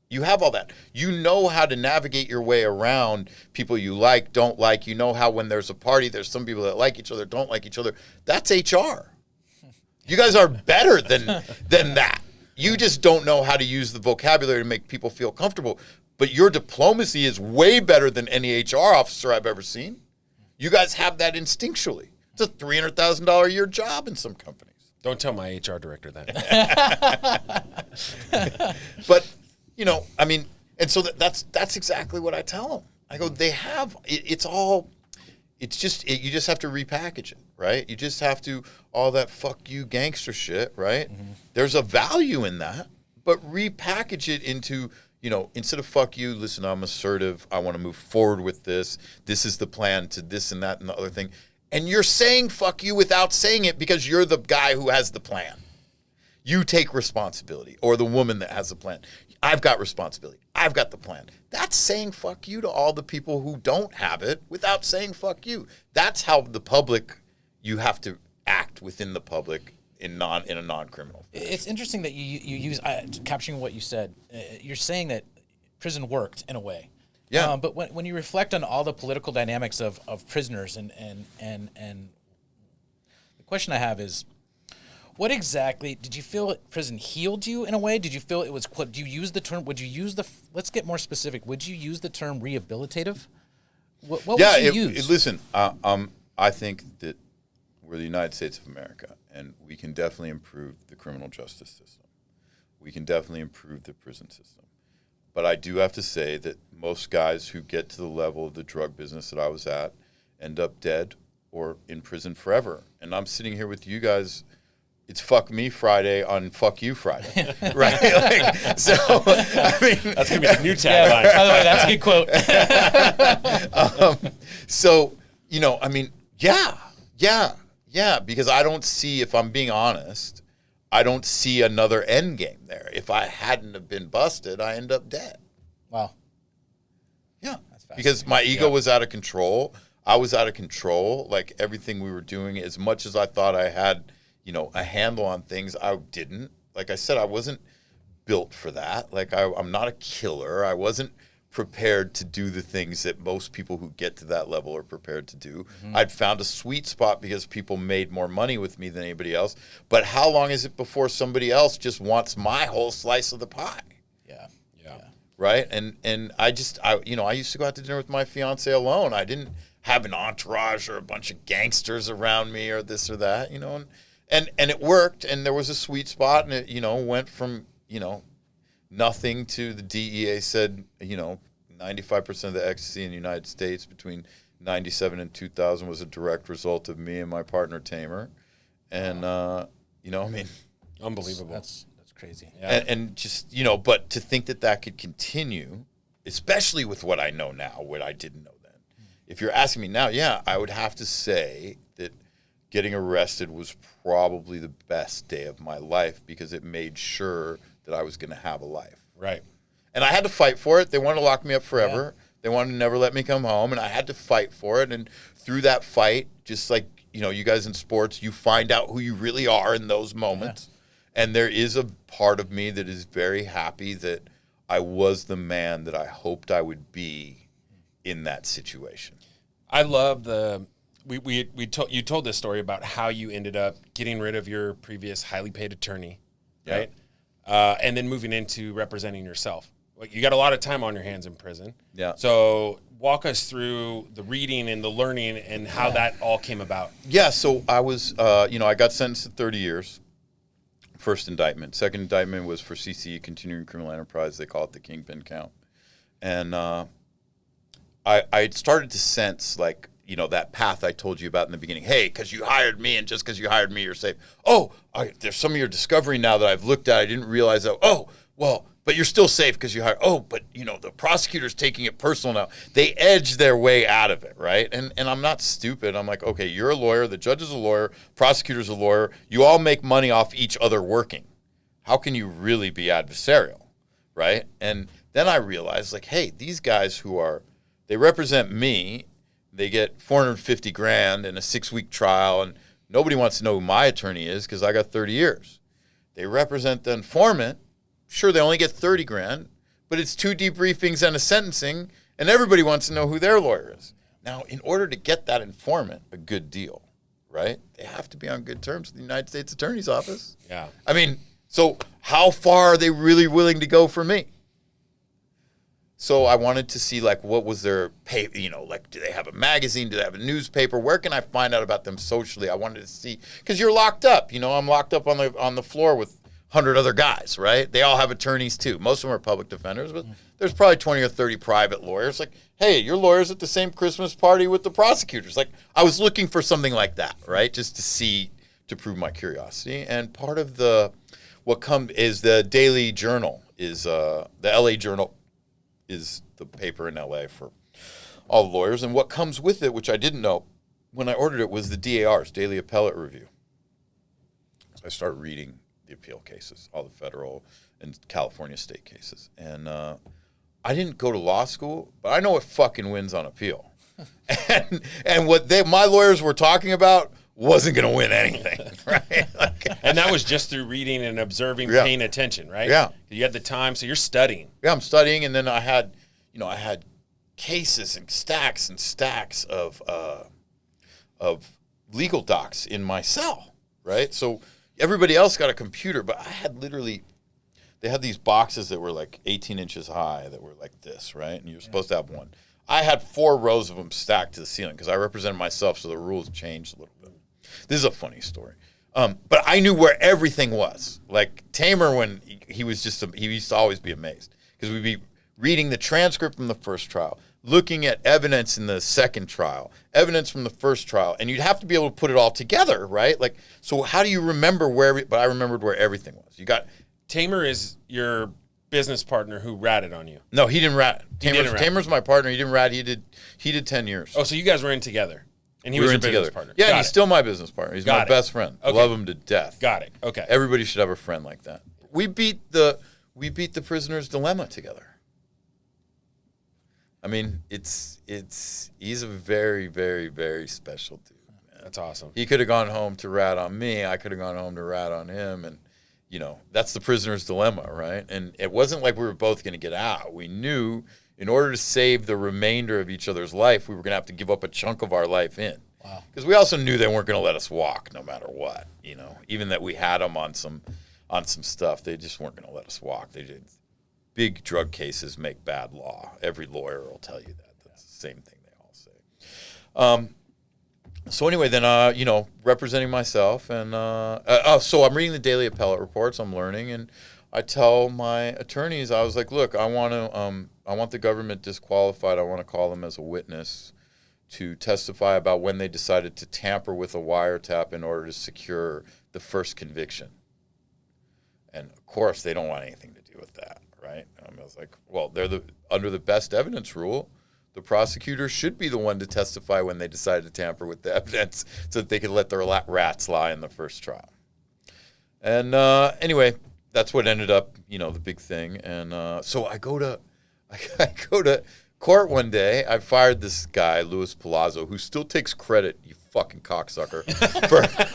You have all that. You know how to navigate your way around people you like, don't like. You know how when there's a party, there's some people that like each other, don't like each other. That's HR. You guys are better than that. You just don't know how to use the vocabulary to make people feel comfortable. But your diplomacy is way better than any HR officer I've ever seen. You guys have that instinctually. It's a $300,000 a year job in some companies. Don't tell my HR director that. But, you know, I mean, and so that's exactly what I tell them. I go, they have, it's just, you just have to repackage it, right? You just have to, all that fuck you gangster shit, right? Mm-hmm. There's a value in that, but repackage it into, you know, instead of fuck you, listen, I'm assertive, I want to move forward with this. This is the plan to this and that and the other thing. And you're saying fuck you without saying it because you're the guy who has the plan. You take responsibility, or the woman that has the plan. I've got responsibility. I've got the plan. That's saying fuck you to all the people who don't have it without saying fuck you. That's how the public, you have to act within the public in a non-criminal fashion. It's interesting that you use, capturing what you said, you're saying that prison worked in a way. Yeah. But when you reflect on all the political dynamics of prisoners and the question I have is, what exactly did you feel prison healed you in a way? Did you feel it was, do you use the term, let's get more specific. Would you use the term rehabilitative? What would you use? Listen, I think that we're the United States of America, and we can definitely improve the criminal justice system. We can definitely improve the prison system. But I do have to say that most guys who get to the level of the drug business that I was at end up dead or in prison forever. And I'm sitting here with you guys. It's Fuck Me Friday on Fuck You Friday, right? Like, so, I mean, that's gonna be the new tagline. Yeah, by the way, that's a good quote. So, you know, I mean, yeah, because I don't see, if I'm being honest, I don't see another end game there. If I hadn't have been busted, I end up dead. Wow. Yeah, because my ego was out of control. I was out of control. Like everything we were doing, as much as I thought I had, you know, a handle on things, I didn't. Like I said, I wasn't built for that. Like I'm not a killer. I wasn't prepared to do the things that most people who get to that level are prepared to do. Mm-hmm. I'd found a sweet spot because people made more money with me than anybody else. But how long is it before somebody else just wants my whole slice of the pie? Yeah. Right? And I used to go out to dinner with my fiance alone. I didn't have an entourage or a bunch of gangsters around me or this or that, you know. And it worked, and there was a sweet spot, and it, you know, went from, you know, nothing to the DEA said, you know, 95% of the ecstasy in the United States between 97 and 2000 was a direct result of me and my partner Tamer. And, you know, I mean, unbelievable. That's crazy. Yeah. And just, you know, but to think that could continue, especially with what I know now, what I didn't know then. If you're asking me now, yeah, I would have to say that getting arrested was probably the best day of my life because it made sure that I was going to have a life. Right. And I had to fight for it. They wanted to lock me up forever. Yeah. They wanted to never let me come home, and I had to fight for it. And through that fight, just like, you guys in sports, you find out who you really are in those moments. Yeah. And there is a part of me that is very happy that I was the man that I hoped I would be in that situation. I love you told this story about how you ended up getting rid of your previous highly paid attorney, right? And then moving into representing yourself. Like, you got a lot of time on your hands in prison. Yeah. So walk us through the reading and the learning and how that all came about. Yeah. So I was, I got sentenced to 30 years. First indictment. Second indictment was for CCE, continuing criminal enterprise. They call it the kingpin count. And I started to sense, like, that path I told you about in the beginning. Hey, because you hired me, and just because you hired me, you're safe. Oh, there's some of your discovery now that I've looked at. I didn't realize that. Oh, well, but you're still safe because you hired. Oh, but, the prosecutor's taking it personal now. They edge their way out of it, right? And I'm not stupid. I'm like, okay, you're a lawyer. The judge is a lawyer. Prosecutor's a lawyer. You all make money off each other working. How can you really be adversarial, right? And then I realized, like, hey, these guys they represent me. They get $450,000 in a 6-week trial, and nobody wants to know who my attorney is because I got 30 years. They represent the informant. Sure, they only get $30,000, but it's 2 debriefings and a sentencing, and everybody wants to know who their lawyer is. Now, in order to get that informant a good deal, right, they have to be on good terms with the United States Attorney's Office. Yeah. I mean, so how far are they really willing to go for me? So I wanted to see, like, what was their pay, like, do they have a magazine? Do they have a newspaper? Where can I find out about them socially? I wanted to see, because you're locked up. I'm locked up on the floor with 100 other guys, right? They all have attorneys too. Most of them are public defenders, but there's probably 20 or 30 private lawyers. Like, hey, your lawyer's at the same Christmas party with the prosecutors. Like, I was looking for something like that, right? Just to prove my curiosity. And part of is the Daily Journal, is the LA Journal is the paper in LA for all the lawyers. And what comes with it, which I didn't know when I ordered it, was the DAR's, Daily Appellate Review. So I started reading the appeal cases, all the federal and California state cases. And I didn't go to law school, but I know what fucking wins on appeal. and what my lawyers were talking about wasn't going to win anything, right? And that was just through reading and observing, paying attention, right? Yeah. You had the time, so you're studying. Yeah, I'm studying, and then I had cases and stacks of legal docs in my cell, right? So everybody else got a computer, but I had they had these boxes that were like 18 inches high that were like this, right? And you're supposed to have one. I had 4 rows of them stacked to the ceiling because I represented myself, so the rules changed a little bit. This is a funny story. But I knew where everything was. Like Tamer, when he used to always be amazed because we'd be reading the transcript from the first trial, looking at evidence in the second trial, evidence from the first trial, and you'd have to be able to put it all together, right? Like, so how do you remember but I remembered where everything was. Tamer is your business partner who ratted on you. No, he didn't rat. Tamer's my partner. He didn't rat. He did 10 years. Oh, so you guys were in together. And he was your business partner. Yeah, and he's still my business partner. He's my best friend. Okay. Love him to death. Got it. Okay. Everybody should have a friend like that. We beat the prisoner's dilemma together. I mean, he's a very, very, very special dude, man. That's awesome. He could have gone home to rat on me. I could have gone home to rat on him, and that's the prisoner's dilemma, right? And it wasn't like we were both going to get out. We knew in order to save the remainder of each other's life, we were going to have to give up a chunk of our life in. Wow. Because we also knew they weren't going to let us walk no matter what, Even that we had them on some stuff, they just weren't going to let us walk. They did. Big drug cases make bad law. Every lawyer will tell you that. That's the same thing they all say. So anyway, then, representing myself, and so I'm reading the daily appellate reports. I'm learning, and I tell my attorneys, I was like, look, I want the government disqualified. I want to call them as a witness to testify about when they decided to tamper with a wiretap in order to secure the first conviction. And of course, they don't want anything to do with that, right? I was like, well, they're under the best evidence rule. The prosecutor should be the one to testify when they decide to tamper with the evidence so that they can let their rats lie in the first trial. And anyway, that's what ended up, the big thing. And so I go to court one day. I fired this guy, Luis Palazzo, who still takes credit, you fucking cocksucker,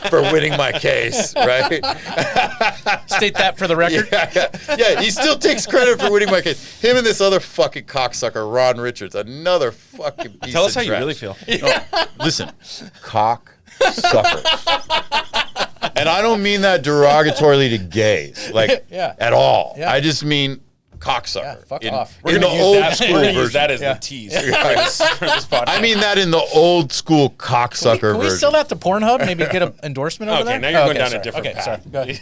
for winning my case, right? State that for the record. Yeah, he still takes credit for winning my case. Him and this other fucking cocksucker, Ron Richards, another fucking piece Tell us of how you really feel. Listen, cocksuckers. And I don't mean that derogatorily to gays, at all. Yeah. I just mean cocksucker. Yeah, fuck off. We're In the going to old school use version. that as the tease for this podcast. I mean that in the old school cocksucker Can we version. sell that to Pornhub? Maybe get an endorsement over there? Okay, now you're going down sorry. a different okay, path. Sorry. Go ahead.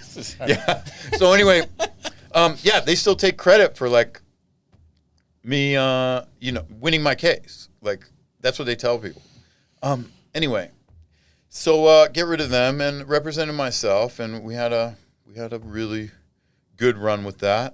Yeah. So anyway, they still take credit for me, winning my case. That's what they tell people. Anyway, so get rid of them and represented myself, and we had a really good run with that.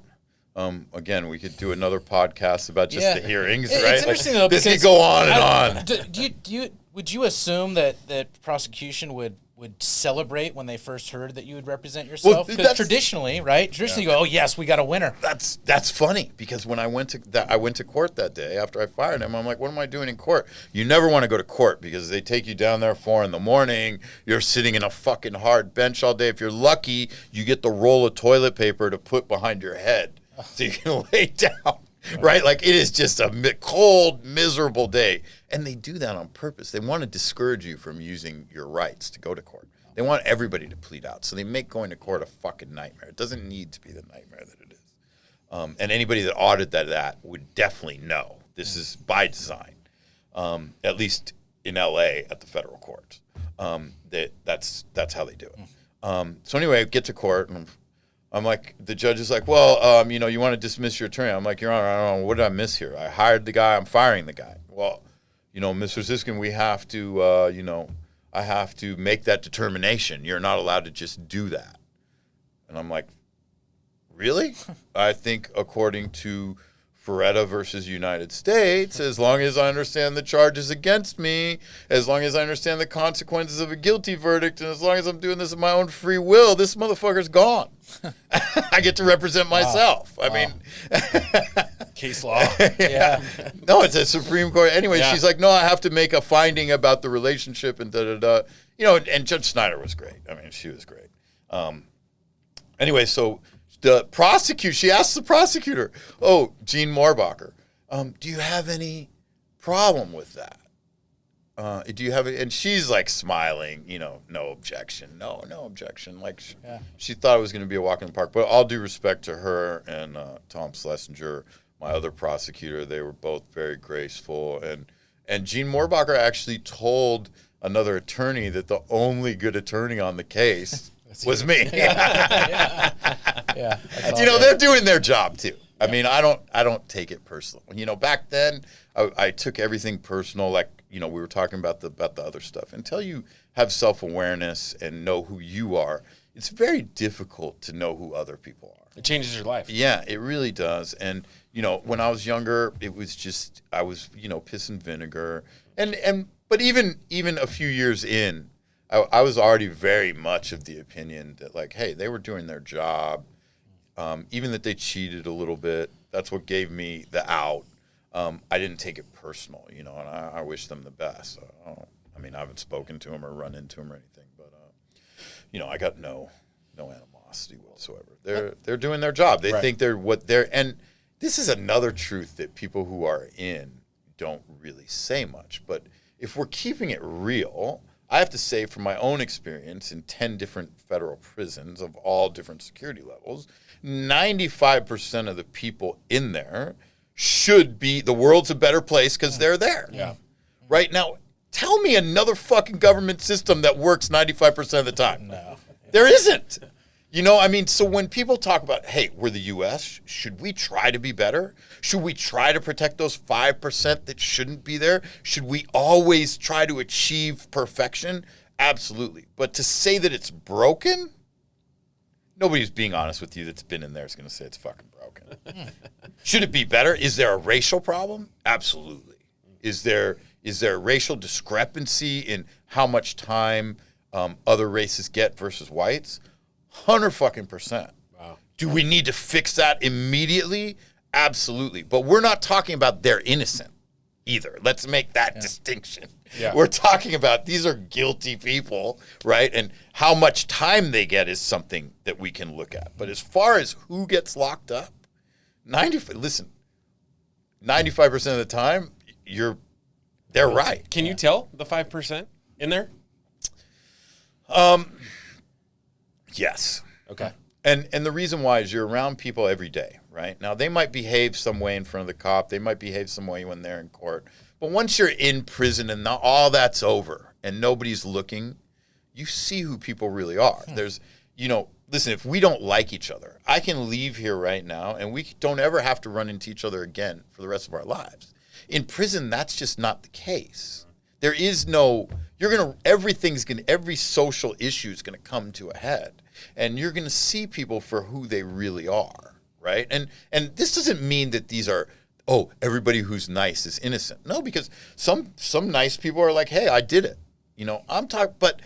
Again, we could do another podcast about just the hearings, right? It's interesting though, this because could go on and on. Would you assume that prosecution would celebrate when they first heard that you would represent yourself? Because traditionally, right? Traditionally, you go, "Oh yes, we got a winner." That's funny because when I went to court that day after I fired him, I'm like, "What am I doing in court?" You never want to go to court because they take you down there at 4 a.m. You're sitting in a fucking hard bench all day. If you're lucky, you get the roll of toilet paper to put behind your head so you can lay down. Right? It is just a cold, miserable day. And they do that on purpose. They want to discourage you from using your rights to go to court. They want everybody to plead out. So they make going to court a fucking nightmare. It doesn't need to be the nightmare that it is. And anybody that audited that would definitely know. This is by design, at least in L.A. at the federal court. That's how they do it. So anyway, I get to court, and I'm like, the judge is like, well, you want to dismiss your attorney. I'm like, Your Honor, I don't know, what did I miss here? I hired the guy, I'm firing the guy. Well, Mr. Ziskin, we have to, I have to make that determination. You're not allowed to just do that. And I'm like, really? I think according to Ferretta versus United States, as long as I understand the charges against me, as long as I understand the consequences of a guilty verdict, and as long as I'm doing this of my own free will, this motherfucker's gone. I get to represent myself. Wow. I mean, case law. Yeah. No, it's a Supreme Court. Anyway, Yeah. She's like, no, I have to make a finding about the relationship and da-da-da. And Judge Snyder was great. I mean, she was great. Anyway, so the prosecutor, she asked the prosecutor, Gene Moorbacher, do you have any problem with that? Do you have it? And she's smiling, no objection. No objection. She thought it was going to be a walk in the park. But all due respect to her and Tom Schlesinger, my other prosecutor, they were both very graceful. And Gene Moorbacher actually told another attorney that the only good attorney on the case was me. Yeah. They're doing their job too. I mean, I don't take it personal. Back then I took everything personal. We were talking about the other stuff. Until you have self-awareness and know who you are, it's very difficult to know who other people are. It changes your life. Yeah, it really does. And when I was younger, it was just I was piss and vinegar. But even a few years in, I was already very much of the opinion that hey, they were doing their job. Even that they cheated a little bit, that's what gave me the out. I didn't take it personal, and I wish them the best. I haven't spoken to them or run into them or anything, but I got no animosity whatsoever. They're doing their job. They think they're what they're, and this is another truth that people who are in don't really say much. But if we're keeping it real, I have to say from my own experience in 10 different federal prisons of all different security levels, 95% of the people in there should be, the world's a better place because they're there. Yeah. Right now, tell me another fucking government system that works 95% of the time. No. There isn't. So when people talk about, hey, we're the U.S., should we try to be better? Should we try to protect those 5% that shouldn't be there? Should we always try to achieve perfection? Absolutely. But to say that it's broken, nobody's being honest with you that's been in there is going to say it's fucking broken. Should it be better? Is there a racial problem? Absolutely. Is there racial discrepancy in how much time other races get versus whites? 100%. Wow. Do we need to fix that immediately? Absolutely. But we're not talking about they're innocent either. Let's make that distinction. Yeah. We're talking about these are guilty people, right? And how much time they get is something that we can look at. But as far as who gets locked up, 95% of the time, they're right. Can you tell the 5% in there? Yes. Okay. And the reason why is you're around people every day, right? Now, they might behave some way in front of the cop. They might behave some way when they're in court. But once you're in prison and all that's over and nobody's looking, you see who people really are. There's, listen, if we don't like each other, I can leave here right now and we don't ever have to run into each other again for the rest of our lives. In prison, that's just not the case. There is no, every social issue is going to come to a head. And you're going to see people for who they really are, right? And this doesn't mean that these are, everybody who's nice is innocent. No, because some nice people are like, hey, I did it. But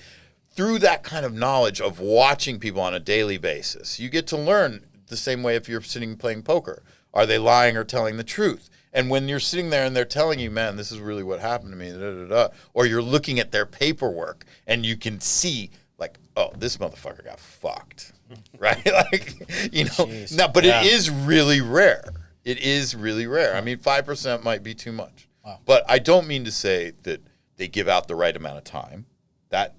through that kind of knowledge of watching people on a daily basis, you get to learn the same way if you're sitting playing poker. Are they lying or telling the truth? And when you're sitting there and they're telling you, man, this is really what happened to me, or you're looking at their paperwork and you can see, like, oh, this motherfucker got fucked, right? Jeez. No, but it is really rare. It is really rare. I mean, 5% might be too much. Wow. But I don't mean to say that they give out the right amount of time. That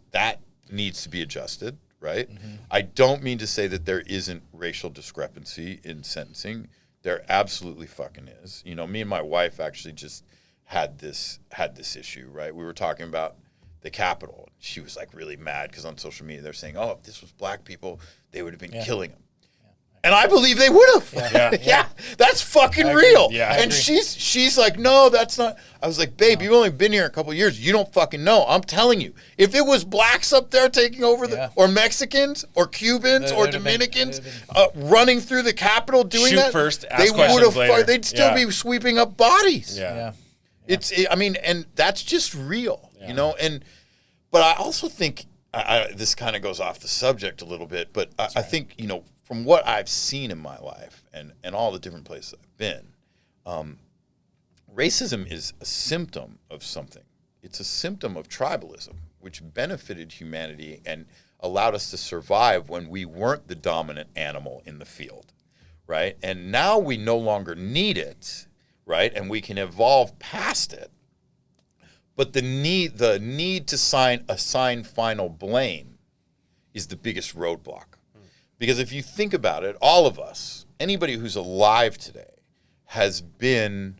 needs to be adjusted, right? Mm-hmm. I don't mean to say that there isn't racial discrepancy in sentencing. There absolutely fucking is. Me and my wife actually just had this issue, right? We were talking about the Capitol. She was like really mad because on social media they're saying, if this was black people, they would have been killing them. And I believe they would have. Yeah, that's fucking real. Yeah, and she's like, no, that's not. I was like, babe, you've only been here a couple of years. You don't fucking know. I'm telling you. If it was blacks up there taking over, or Mexicans, or Cubans, or Dominicans running through the Capitol doing that, first, ask they questions later. They'd still be sweeping up bodies. Yeah. And that's just real, But I also think this kind of goes off the subject a little bit, but I think, from what I've seen in my life and all the different places I've been, racism is a symptom of something. It's a symptom of tribalism, which benefited humanity and allowed us to survive when we weren't the dominant animal in the field, right? And now we no longer need it, right? And we can evolve past it. But the need to assign final blame is the biggest roadblock. Because if you think about it, all of us, anybody who's alive today, has been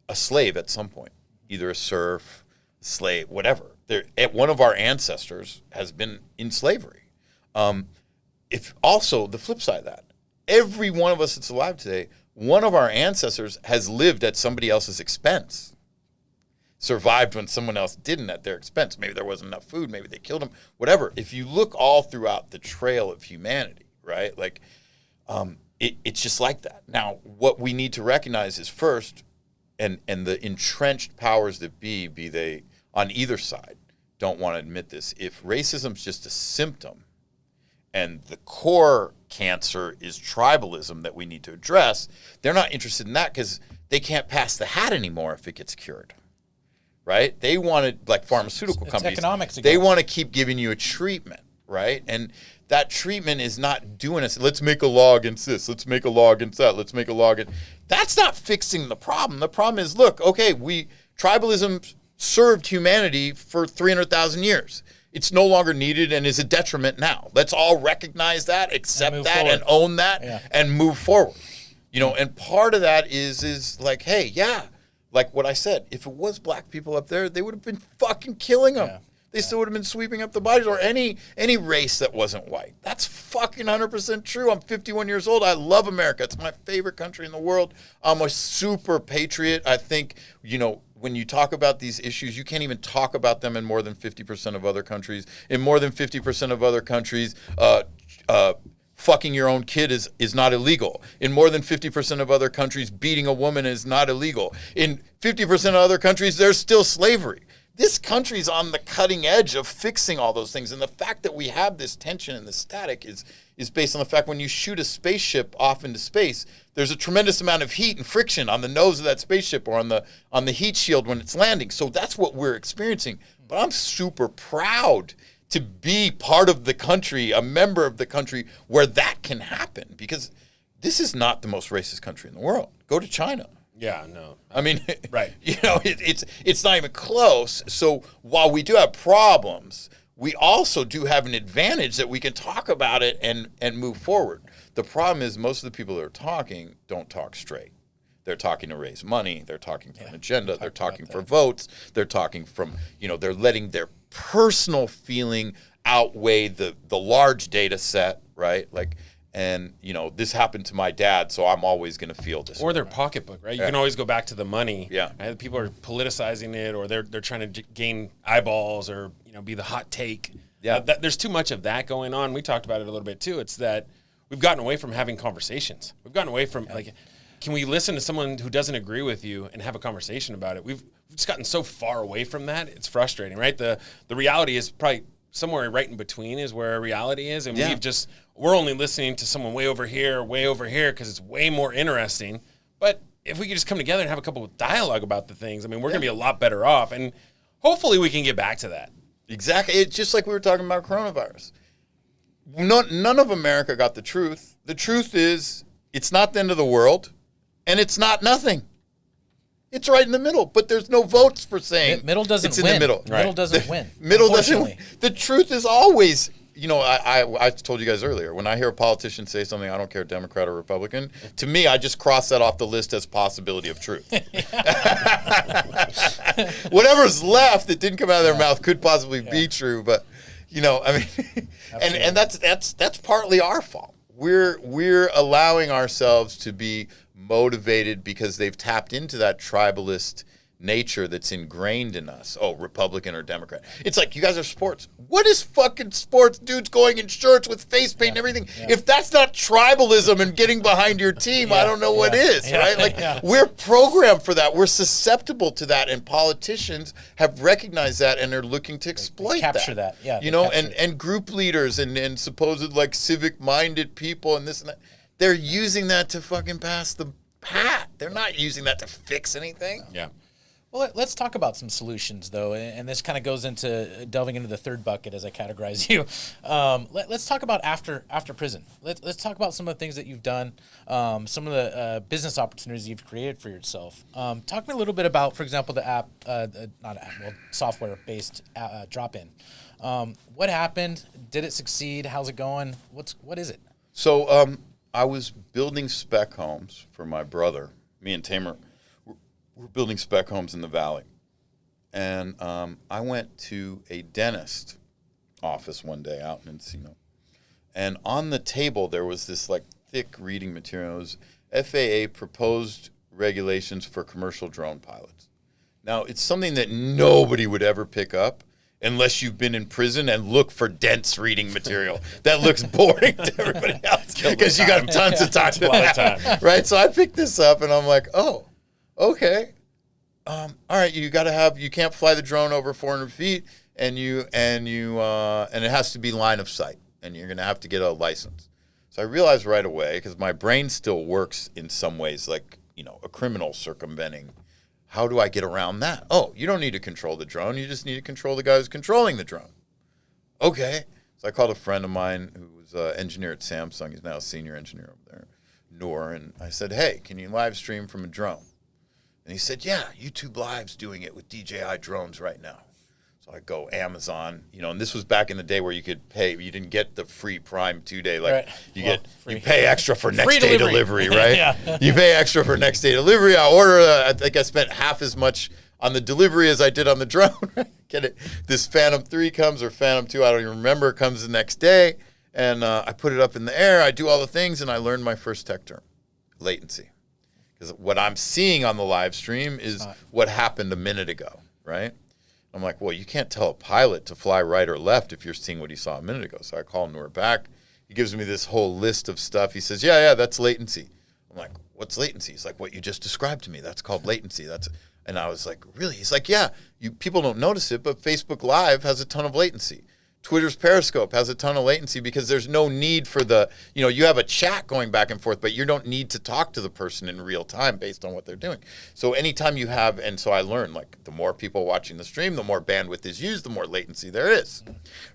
a slave at some point, either a serf, slave, whatever. One of our ancestors has been in slavery. If also the flip side of that, every one of us that's alive today, one of our ancestors has lived at somebody else's expense. Survived when someone else didn't at their expense. Maybe there wasn't enough food. Maybe they killed them. Whatever. If you look all throughout the trail of humanity, right? It's just like that. Now, what we need to recognize is first, and the entrenched powers that be they on either side, don't want to admit this. If racism's just a symptom, and the core cancer is tribalism that we need to address, they're not interested in that because they can't pass the hat anymore if it gets cured. Right? They wanted, like pharmaceutical companies, economics again. They want to keep giving you a treatment, right? And that treatment is not doing us. Let's make a law against this. Let's make a law against that. Let's make a law against. That's not fixing the problem. The problem is, look, okay, tribalism served humanity for 300,000 years. It's no longer needed and is a detriment now. Let's all recognize that, accept that, forward. and own that, and move forward. And part of that is like, hey, like what I said, if it was black people up there, they would have been fucking killing them. Yeah. They still would have been sweeping up the bodies, or any race that wasn't white. That's fucking 100% true. I'm 51 years old. I love America. It's my favorite country in the world. I'm a super patriot. I think, when you talk about these issues, you can't even talk about them in more than 50% of other countries. In more than 50% of other countries, fucking your own kid is not illegal. In more than 50% of other countries, beating a woman is not illegal. In 50% of other countries, there's still slavery. This country's on the cutting edge of fixing all those things. And the fact that we have this tension and this static is based on the fact when you shoot a spaceship off into space, there's a tremendous amount of heat and friction on the nose of that spaceship or on the heat shield when it's landing. So that's what we're experiencing. But I'm super proud to be part of the country, a member of the country where that can happen, because this is not the most racist country in the world. Go to China. Yeah, no. I mean, right. It's not even close. So while we do have problems, we also do have an advantage that we can talk about it and move forward. The problem is most of the people that are talking don't talk straight. They're talking to raise money. They're talking for an agenda. They're talking for votes. They're talking from, they're letting their personal feeling outweigh the large data set, right? And this happened to my dad, so I'm always going to feel this. Or their pocketbook, right? You can always go back to the money. Yeah. Right? People are politicizing it, or they're trying to gain eyeballs, or be the hot take. Yeah. There's too much of that going on. We talked about it a little bit too. It's that we've gotten away from having conversations. We've gotten away from can we listen to someone who doesn't agree with you and have a conversation about it? We've just gotten so far away from that. It's frustrating, right? The reality is probably somewhere right in between is where reality is, and we're only listening to someone way over here because it's way more interesting. But if we could just come together and have a couple of dialogue about the things, we're going to be a lot better off, and hopefully we can get back to that. Exactly. It's just like we were talking about coronavirus. None of America got the truth. The truth is it's not the end of the world, and it's not nothing. It's right in the middle, but there's no votes for saying middle doesn't it's win. in the middle. Middle doesn't win. Middle doesn't win. The truth is always, I told you guys earlier, when I hear a politician say something, I don't care, Democrat or Republican, to me, I just cross that off the list as possibility of truth. Whatever's left that didn't come out of their mouth could possibly be true, but, and that's partly our fault. We're allowing ourselves to be motivated because they've tapped into that tribalist nature that's ingrained in us. Oh, Republican or Democrat. It's like, you guys are sports. What is fucking sports? Dudes going in shirts with face paint and everything. Yeah. If that's not tribalism and getting behind your team, I don't know what is, right? We're programmed for that. We're susceptible to that, and politicians have recognized that and are looking to exploit capture that. Yeah, and group leaders and supposed civic-minded people and this and that. They're using that to fucking pass the hat. They're not using that to fix anything. Yeah. Well, let's talk about some solutions, though, and this kind of goes into delving into the third bucket as I categorize you. Let's talk about after prison. Let's talk about some of the things that you've done, some of the business opportunities you've created for yourself. Talk to me a little bit about, for example, the software-based drop-in. What happened? Did it succeed? How's it going? What is it? So I was building spec homes for my brother. Me and Tamer we're building spec homes in the valley. And I went to a dentist office one day out in Encino. And on the table, there was this thick reading material. It was FAA proposed regulations for commercial drone pilots. Now, it's something that nobody would ever pick up unless you've been in prison and look for dense reading material. That looks boring to everybody else because you got tons of time. A lot of time. Right? So I picked this up and I'm like, oh, okay. All right, you can't fly the drone over 400 feet and it has to be line of sight, and you're going to have to get a license. So I realized right away, because my brain still works in some ways like, a criminal circumventing. How do I get around that? Oh, you don't need to control the drone. You just need to control the guy who's controlling the drone. Okay. So I called a friend of mine who was an engineer at Samsung. He's now a senior engineer over there, Noor. And I said, hey, can you live stream from a drone? And he said, yeah, YouTube Live's doing it with DJI drones right now. So I go Amazon, and this was back in the day where you could pay. You didn't get the free Prime 2-day. You pay extra for next day delivery, right? Yeah. You pay extra for next day delivery. I think I spent half as much on the delivery as I did on the drone. Get it? This Phantom 3 comes, or Phantom 2, I don't even remember, comes the next day. And I put it up in the air. I do all the things, and I learned my first tech term, latency. Because what I'm seeing on the live stream is what happened a minute ago, right? I'm like, well, you can't tell a pilot to fly right or left if you're seeing what he saw a minute ago. So I call Noor back, he gives me this whole list of stuff. He says, yeah, that's latency. I'm like, what's latency? He's like, what you just described to me. That's called latency. And I was like, really? He's like, yeah, people don't notice it, but Facebook Live has a ton of latency. Twitter's Periscope has a ton of latency because there's no need for you have a chat going back and forth, but you don't need to talk to the person in real time based on what they're doing. So anytime you have, and so I learned, like, the more people watching the stream, the more bandwidth is used, the more latency there is,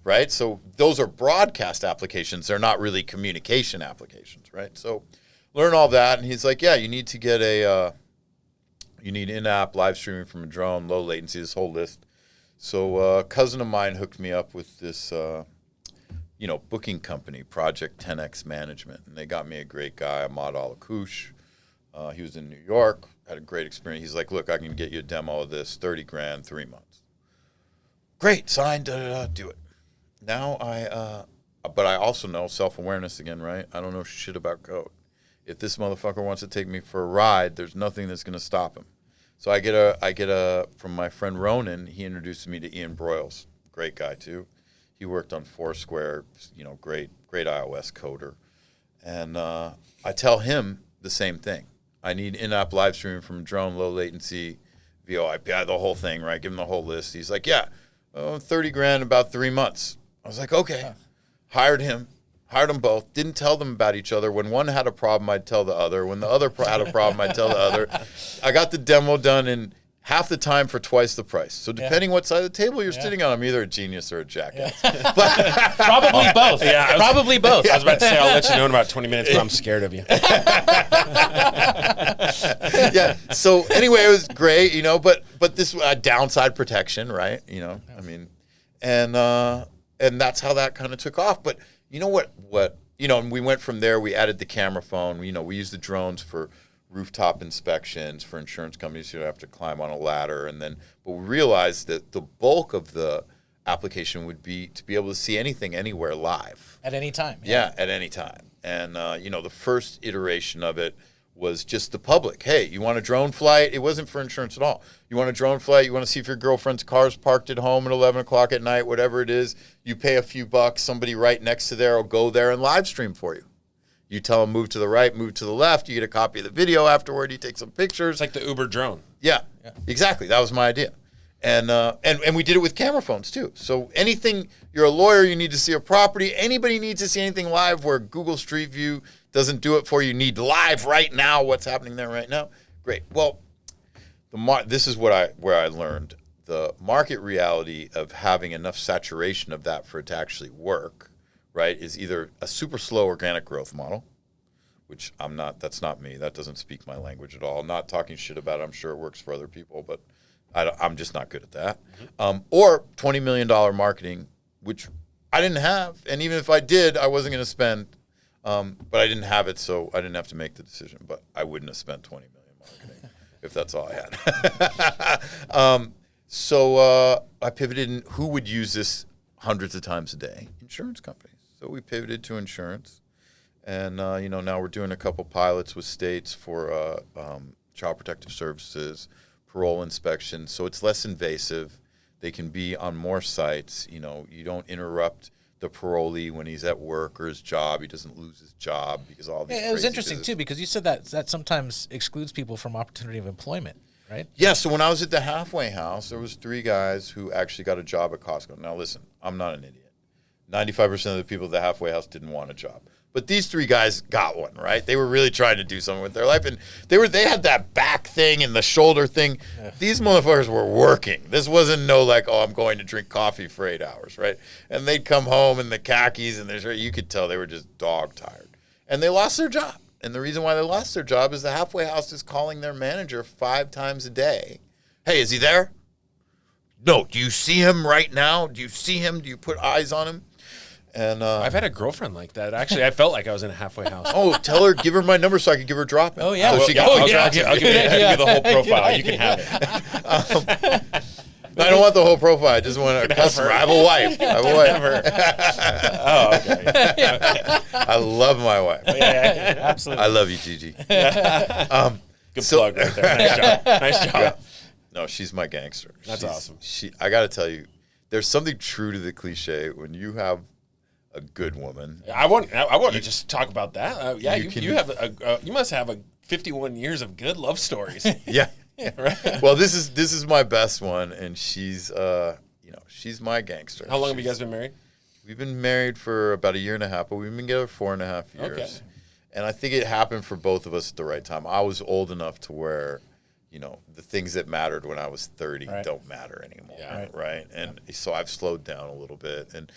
right? So those are broadcast applications. They're not really communication applications, right? So learn all that, and he's like, yeah, you need to get you need in-app live streaming from a drone, low latency, this whole list. So a cousin of mine hooked me up with this, booking company, Project 10X Management. And they got me a great guy, Ahmad Al-Akush. He was in New York, had a great experience. He's like, look, I can get you a demo of this, $30,000, 3 months. Great, signed, do it. Now but I also know self-awareness again, right? I don't know shit about code. If this motherfucker wants to take me for a ride, there's nothing that's going to stop him. So I get a from my friend Ronan. He introduced me to Ian Broyles, great guy too. He worked on Foursquare, great iOS coder. And I tell him the same thing. I need in-app live streaming from drone, low latency, VoIP, the whole thing, right? Give him the whole list. He's like, yeah, $30,000, about 3 months. I was like, okay. Hired them both. Didn't tell them about each other. When one had a problem, I'd tell the other. When the other had a problem, I'd tell the other. I got the demo done in half the time for twice the price. So depending what side of the table you're sitting on, I'm either a genius or a jackass. Yeah. But probably both. Yeah, probably both. I was about to say, I'll let you know in about 20 minutes, but I'm scared of you. Yeah. So anyway, it was great, but this downside protection, right? I mean, and that's how that kind of took off. But you know what, and we went from there, we added the camera phone, we used the drones for rooftop inspections for insurance companies. You don't have to climb on a ladder. But we realized that the bulk of the application would be to be able to see anything, anywhere live. At any time. Yeah, at any time. And, the first iteration of it was just the public. Hey, you want a drone flight? It wasn't for insurance at all. You want a drone flight? You want to see if your girlfriend's car's parked at home at 11 o'clock at night, whatever it is. You pay a few bucks. Somebody right next to there will go there and live stream for you. You tell them move to the right, move to the left. You get a copy of the video afterward. You take some pictures. It's like the Uber drone. Yeah, exactly. That was my idea. And we did it with camera phones too. So anything, you're a lawyer, you need to see a property. Anybody needs to see anything live where Google Street View doesn't do it for you. Need live right now. What's happening there right now? Great. Well, this is where I learned the market reality of having enough saturation of that for it to actually work. Right, is either a super slow organic growth model, which I'm not. That's not me. That doesn't speak my language at all. I'm not talking shit about it. I'm sure it works for other people, but I'm just not good at that. Or $20 million marketing, which I didn't have, and even if I did, I wasn't going to spend. But I didn't have it, so I didn't have to make the decision. But I wouldn't have spent $20 million marketing if that's all I had. So I pivoted in who would use this hundreds of times a day? Insurance companies. So we pivoted to insurance. And, now we're doing a couple pilots with states for child protective services, parole inspections. So it's less invasive. They can be on more sites. You don't interrupt the parolee when he's at work or his job. He doesn't lose his job because all these it was interesting, too, because you said that sometimes excludes people from opportunity of employment, right? Yeah, so when I was at the halfway house, there was 3 guys who actually got a job at Costco. Now, listen, I'm not an idiot. 95% of the people at the halfway house didn't want a job. But these 3 guys got one, right? They were really trying to do something with their life. And they had that back thing and the shoulder thing. Yeah. These motherfuckers were working. This wasn't I'm going to drink coffee for 8 hours, right? And they'd come home in the khakis and you could tell they were just dog tired. And they lost their job. And the reason why they lost their job is the halfway house is calling their manager 5 times a day. Hey, is he there? No. Do you see him right now? Do you see him? Do you put eyes on him? And I've had a girlfriend like that. Actually, I felt like I was in a halway house. Oh, tell her, give her my number so I can give her a drop. Oh, yeah. So I'll give you the whole profile. You can have it. I don't want the whole profile. I just want a customer. I have a wife. Oh, okay. I love my wife. Yeah, absolutely. I love you, Gigi. Good plug right there. Nice job. Nice job. Yeah. No, she's my gangster. That's awesome. I got to tell you, there's something true to the cliche when you have a good woman. I want to just talk about that. You must have 51 years of good love stories. Yeah. Right. Well, this is my best one, and she's she's my gangster. How long have you guys been married? We've been married for about 1.5 years, but we've been together 4.5 years. Okay. And I think it happened for both of us at the right time. I was old enough to where, the things that mattered when I was 30 don't matter anymore, right? And so I've slowed down a little bit, and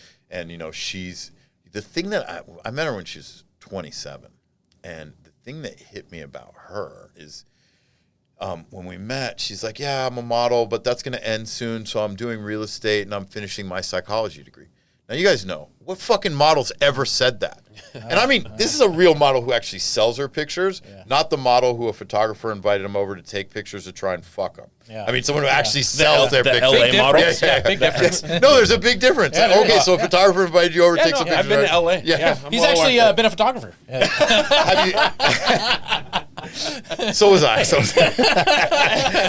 she's the thing that I met her when she was 27, and the thing that hit me about her is. When we met, she's like, yeah, I'm a model, but that's going to end soon, so I'm doing real estate, and I'm finishing my psychology degree. Now, you guys know, what fucking models ever said that? And I mean, this is a real model who actually sells her pictures, not the model who a photographer invited him over to take pictures to try and fuck him. Yeah. I mean, someone who actually sells their pictures. LA model? Big difference. No, there's a big difference. Yeah, okay, so a photographer invited you over to take some pictures. I've been to LA. Yeah. He's actually been a photographer. Yeah. So was I.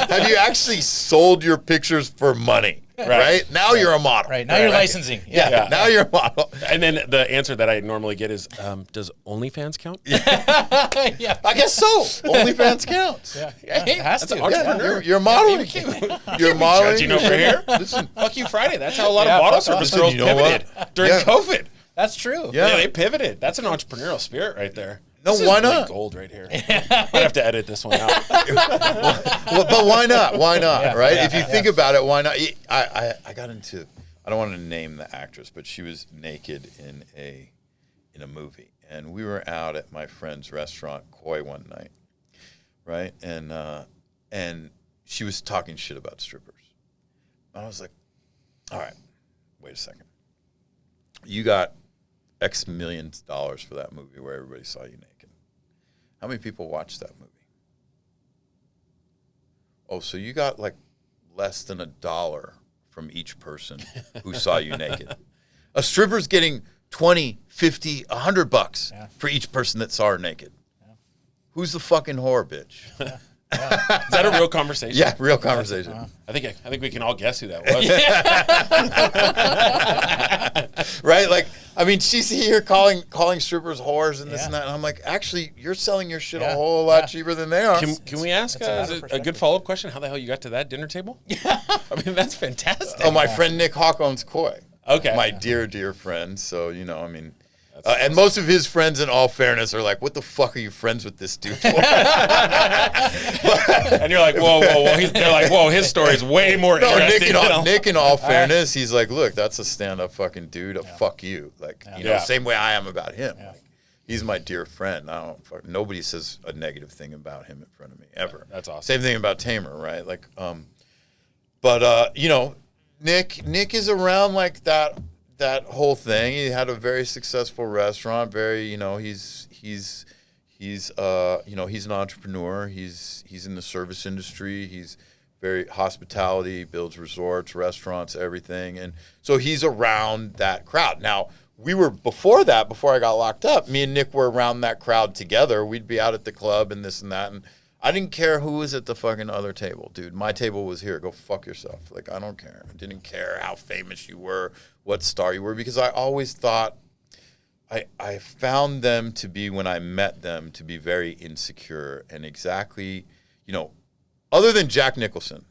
Have you actually sold your pictures for money? Right? Now you're a model. Right. Now you're licensing. Yeah. Now you're a model. And then the answer that I normally get is, does OnlyFans count? Yeah. I guess so. OnlyFans counts. Yeah. It has That's to. an entrepreneur. You're modeling. You're modeling over here. Listen, Fuck You Friday. That's how a lot of bottle service girls pivoted during COVID. That's true. Yeah, they pivoted. That's an entrepreneurial spirit right there. No, this why is not? Gold right here. I have to edit this one out. But why not? Why not? Right? If you think about it, why not? I got into. I don't want to name the actress, but she was naked in a movie, and we were out at my friend's restaurant, Koi, one night, right? And she was talking shit about strippers. I was like, all right, wait a second. You got X millions of dollars for that movie where everybody saw you naked. How many people watched that movie? Oh, so you got like less than $1 from each person who saw you naked. A stripper's getting $20, $50, $100 for each person that saw her naked. Yeah. Who's the fucking whore, bitch? Yeah. Is that a real conversation? Yeah, real conversation. I think we can all guess who that was. Right? Like, I mean, she's here calling strippers whores and this and that. And I'm like, actually, you're selling your shit a whole lot cheaper than they are. Can we ask a good follow-up question? How the hell you got to that dinner table? I mean, that's fantastic. Oh, my friend Nick Hawk owns Koi. Okay. My dear, dear friend. So, I mean... and most of his friends, in all fairness, are like, what the fuck are you friends with this dude for? And you're like, whoa. They're like, whoa, his story's way more interesting. Nick, in all fairness, he's like, look, that's a stand-up fucking dude. Fuck you. Like, same way I am about him. Yeah. Like, he's my dear friend. Nobody says a negative thing about him in front of me, ever. That's awesome. Same thing about Tamer, right? Like, Nick is around like that whole thing. He had a very successful restaurant. Very, he's an entrepreneur. He's in the service industry. He's very hospitality, builds resorts, restaurants, everything. And so he's around that crowd. Now, before I got locked up, me and Nick were around that crowd together. We'd be out at the club and this and that. And I didn't care who was at the fucking other table, dude. My table was here. Go fuck yourself. Like, I don't care. I didn't care how famous you were, what star you were, because I always thought I found them to be, when I met them, to be very insecure and exactly, other than Jack Nicholson.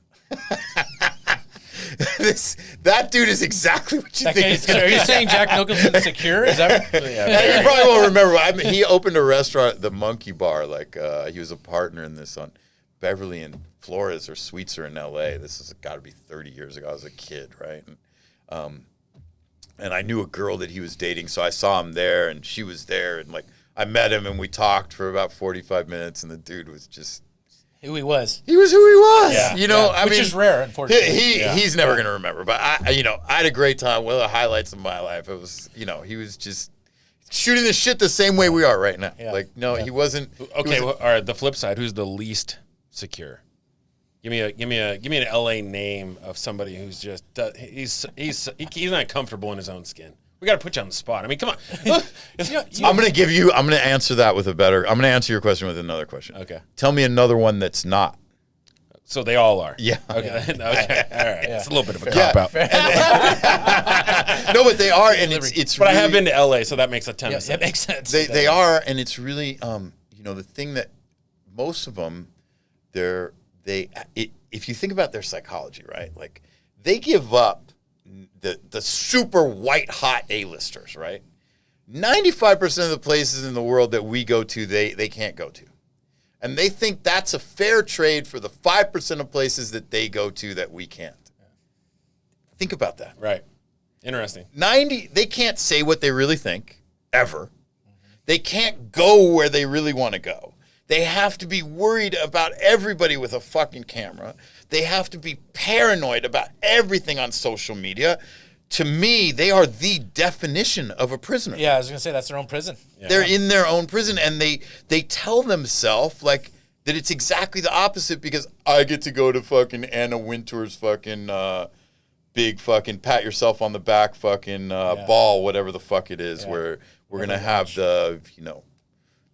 That dude is exactly what you think he's going to be. Are you saying Jack Nicholson's secure? Is that? Yeah, you probably won't remember. He opened a restaurant, the Monkey Bar. Like, he was a partner in this on Beverly and Flores or Sweetser in L.A. This has got to be 30 years ago. I was a kid, right? And I knew a girl that he was dating, so I saw him there, and she was there, and like I met him, and we talked for about 45 minutes, and the dude was just. Who he was. He was who he was. Yeah. Which is rare, unfortunately. He's never going to remember. But I had a great time. One of the highlights of my life. It was, he was just shooting the shit the same way we are right now. Yeah. Like, he wasn't. Okay, all right. The flip side. Who's the least secure? Give me an LA name of somebody who's just he's not comfortable in his own skin. We got to put you on the spot. I mean, come on. I'm going to answer that with I'm going to answer your question with another question. Okay. Tell me another one that's not. So they all are. Yeah. Okay. Yeah. Okay. All right. Yeah. It's a little bit of a Yeah. cop out. No, but they are, and it's. But really, I have been to LA, so that makes a ton Yeah, of sense. that makes sense. They are, and it's really the thing that most of them, if you think about their psychology, right? Like they give up the super white hot A-listers, right? 95% of the places in the world that we go to, they can't go to. And they think that's a fair trade for the 5% of places that they go to that we can't. Think about that. Right. Interesting. They can't say what they really think, ever. They can't go where they really want to go. They have to be worried about everybody with a fucking camera. They have to be paranoid about everything on social media. To me, they are the definition of a prisoner. Yeah, I was gonna say that's their own prison. Yeah. They're in their own prison, and they tell themselves like that it's exactly the opposite because I get to go to fucking Anna Wintour's fucking big fucking pat yourself on the back fucking ball, whatever the fuck it is, where we're gonna have the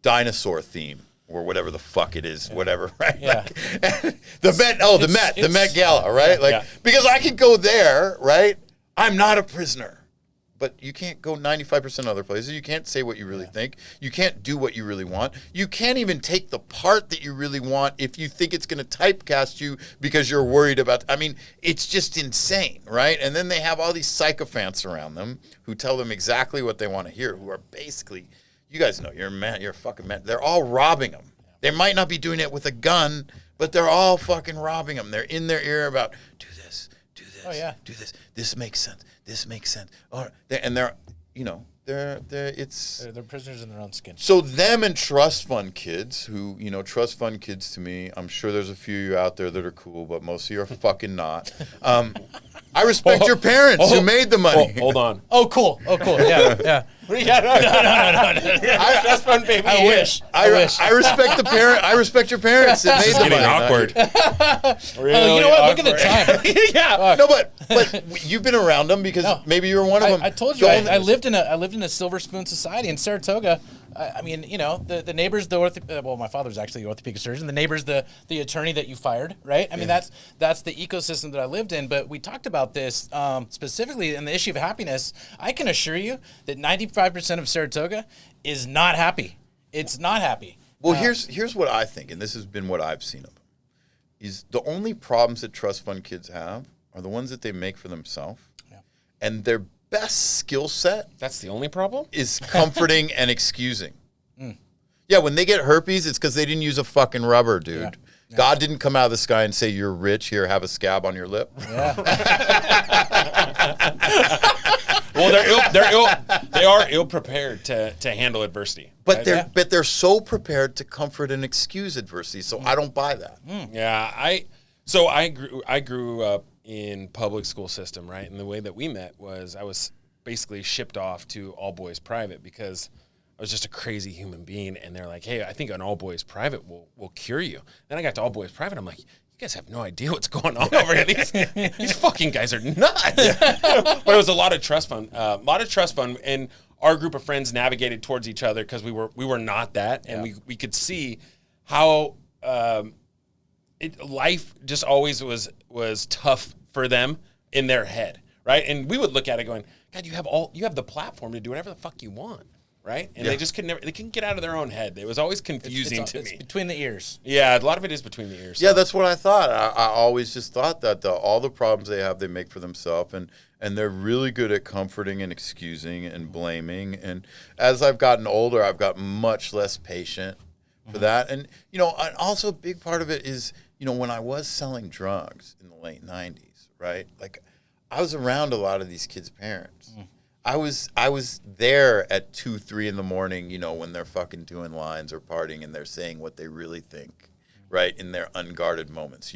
dinosaur theme or whatever the fuck it is, whatever, right? Yeah. Like, the Met Gala, right? Like because I could go there, right? I'm not a prisoner. But you can't go 95% other places. You can't say what you really think. You can't do what you really want. You can't even take the part that you really want if you think it's going to typecast you because you're worried about. I mean, it's just insane, right? And then they have all these sycophants around them who tell them exactly what they want to hear, who are basically, you guys know, you're a man, you're a fucking man. They're all robbing them. They might not be doing it with a gun, but they're all fucking robbing them. They're in their ear about, do this, do this. This makes sense. This makes sense. And they're prisoners in their own skin. So them and trust fund kids who, trust fund kids to me, I'm sure there's a few of you out there that are cool, but most of you are fucking not. I respect your parents who made the money. Hold on. Oh, cool. Yeah. Trust fund baby. I wish. I respect the parent. I respect your parents that made It's the getting money. awkward. Really You know what? Look awkward. at the time. Yeah. No, but you've been around them because maybe you were one of them. I told you I lived in a Silver Spoon society in Saratoga. I mean, the neighbor's my father's actually the orthopedic surgeon. The neighbor's the attorney that you fired, right? I mean, that's the ecosystem that I lived in. But we talked about this specifically in the issue of happiness. I can assure you that 95% of Saratoga is not happy. It's not happy. Well, here's what I think, and this has been what I've seen of them, is the only problems that trust fund kids have are the ones that they make for themselves, and their best skill set. That's the only problem? Is comforting and excusing. Yeah, when they get herpes, it's because they didn't use a fucking rubber, dude. Yeah. God didn't come out of the sky and say, you're rich, here, have a scab on your lip. Yeah. Well, they are ill prepared to handle adversity. But they're so prepared to comfort and excuse adversity, so I don't buy that. Yeah, I grew up in public school system, right? And the way that we met was I was basically shipped off to all boys private because I was just a crazy human being. And they're like, hey, I think an all boys private will cure you. Then I got to all boys private. I'm like, you guys have no idea what's going on over here. These fucking guys are nuts. But it was a lot of trust fund, and our group of friends navigated towards each other because we were not that. And we could see how, life just always was tough for them in their head, right? And we would look at it going, God, you have the platform to do whatever the fuck you want, right? And they just they couldn't get out of their own head. It was always confusing to me. It's between the ears. Yeah, a lot of it is between the ears. Yeah, that's what I thought. I always just thought that all the problems they have, they make for themselves, and they're really good at comforting and excusing and blaming. And as I've gotten older, I've got much less patient for that. And and also a big part of it is, when I was selling drugs in the late 90s, right? Like, I was around a lot of these kids' parents. I was there at 2, 3 in the morning, when they're fucking doing lines or partying and they're saying what they really think, right? In their unguarded moments.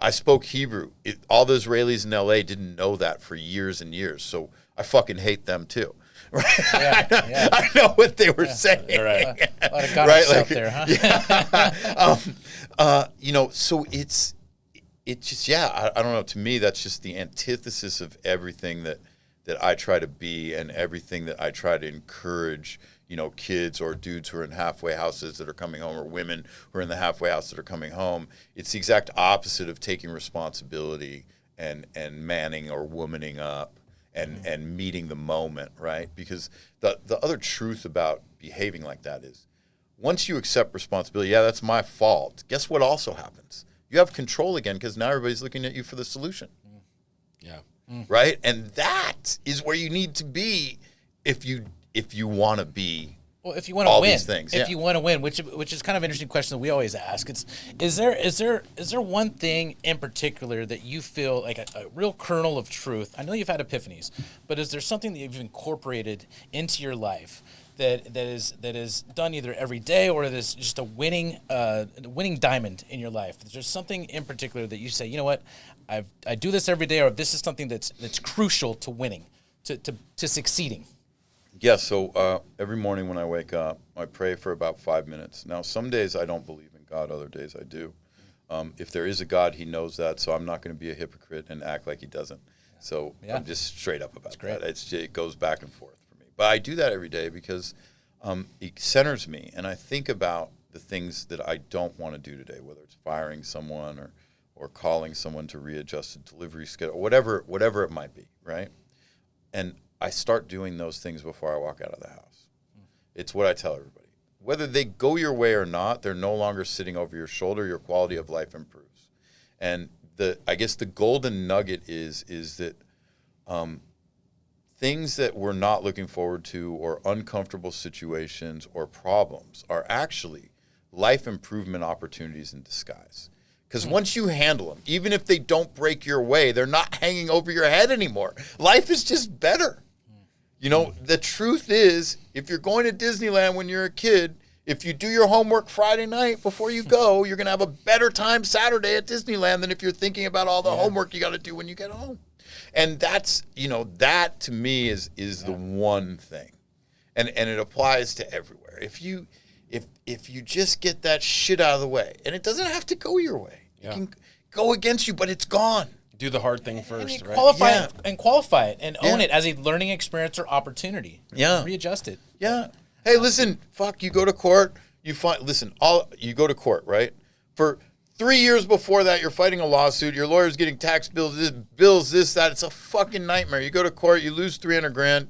I spoke Hebrew. All the Israelis in LA didn't know that for years and years. So I fucking hate them too. Right? I know what they were saying. Right. A lot of goddess out there, huh? So it's just, I don't know. To me, that's just the antithesis of everything that I try to be and everything that I try to encourage, kids or dudes who are in halfway houses that are coming home, or women who are in the halfway house that are coming home. It's the exact opposite of taking responsibility and manning or womaning up and meeting the moment, right? Because the other truth about behaving like that is, once you accept responsibility, yeah, that's my fault. Guess what also happens? You have control again, because now everybody's looking at you for the solution. Yeah. Right? And that is where you need to be if you want to be. Well, if you want to all win, these things, if you want to win, which is kind of an interesting question that we always ask. Is there one thing in particular that you feel like a real kernel of truth? I know you've had epiphanies, but is there something that you've incorporated into your life that is done either every day, or that is just a winning diamond in your life? Is there something in particular that you say, you know what, I do this every day, or this is something that's crucial to winning, to succeeding? Yeah, so every morning when I wake up, I pray for about 5 minutes. Now, some days I don't believe in God, other days I do. If there is a God, he knows that, so I'm not going to be a hypocrite and act like he doesn't. So I'm just straight up about that. It goes back and forth for me. But I do that every day because it centers me, and I think about the things that I don't want to do today, whether it's firing someone or calling someone to readjust a delivery schedule, whatever it might be, right? And I start doing those things before I walk out of the house. It's what I tell everybody. Whether they go your way or not, they're no longer sitting over your shoulder. Your quality of life improves. And I guess the golden nugget is that things that we're not looking forward to, or uncomfortable situations or problems, are actually life improvement opportunities in disguise. Because once you handle them, even if they don't break your way, they're not hanging over your head anymore. Life is just better. The truth is, if you're going to Disneyland when you're a kid, if you do your homework Friday night before you go, you're going to have a better time Saturday at Disneyland than if you're thinking about all the homework you got to do when you get home. And that's, that to me is the one thing. And it applies to everywhere. If you just get that shit out of the way, and it doesn't have to go your way. It can go against you, but it's gone. Do the hard thing first, right? Qualify it and own it as a learning experience or opportunity. Yeah. Readjust it. Yeah. Hey, listen, you go to court, you go to court, right? For 3 years before that, you're fighting a lawsuit, your lawyer's getting tax bills, this, that. It's a fucking nightmare. You go to court, you lose $300,000.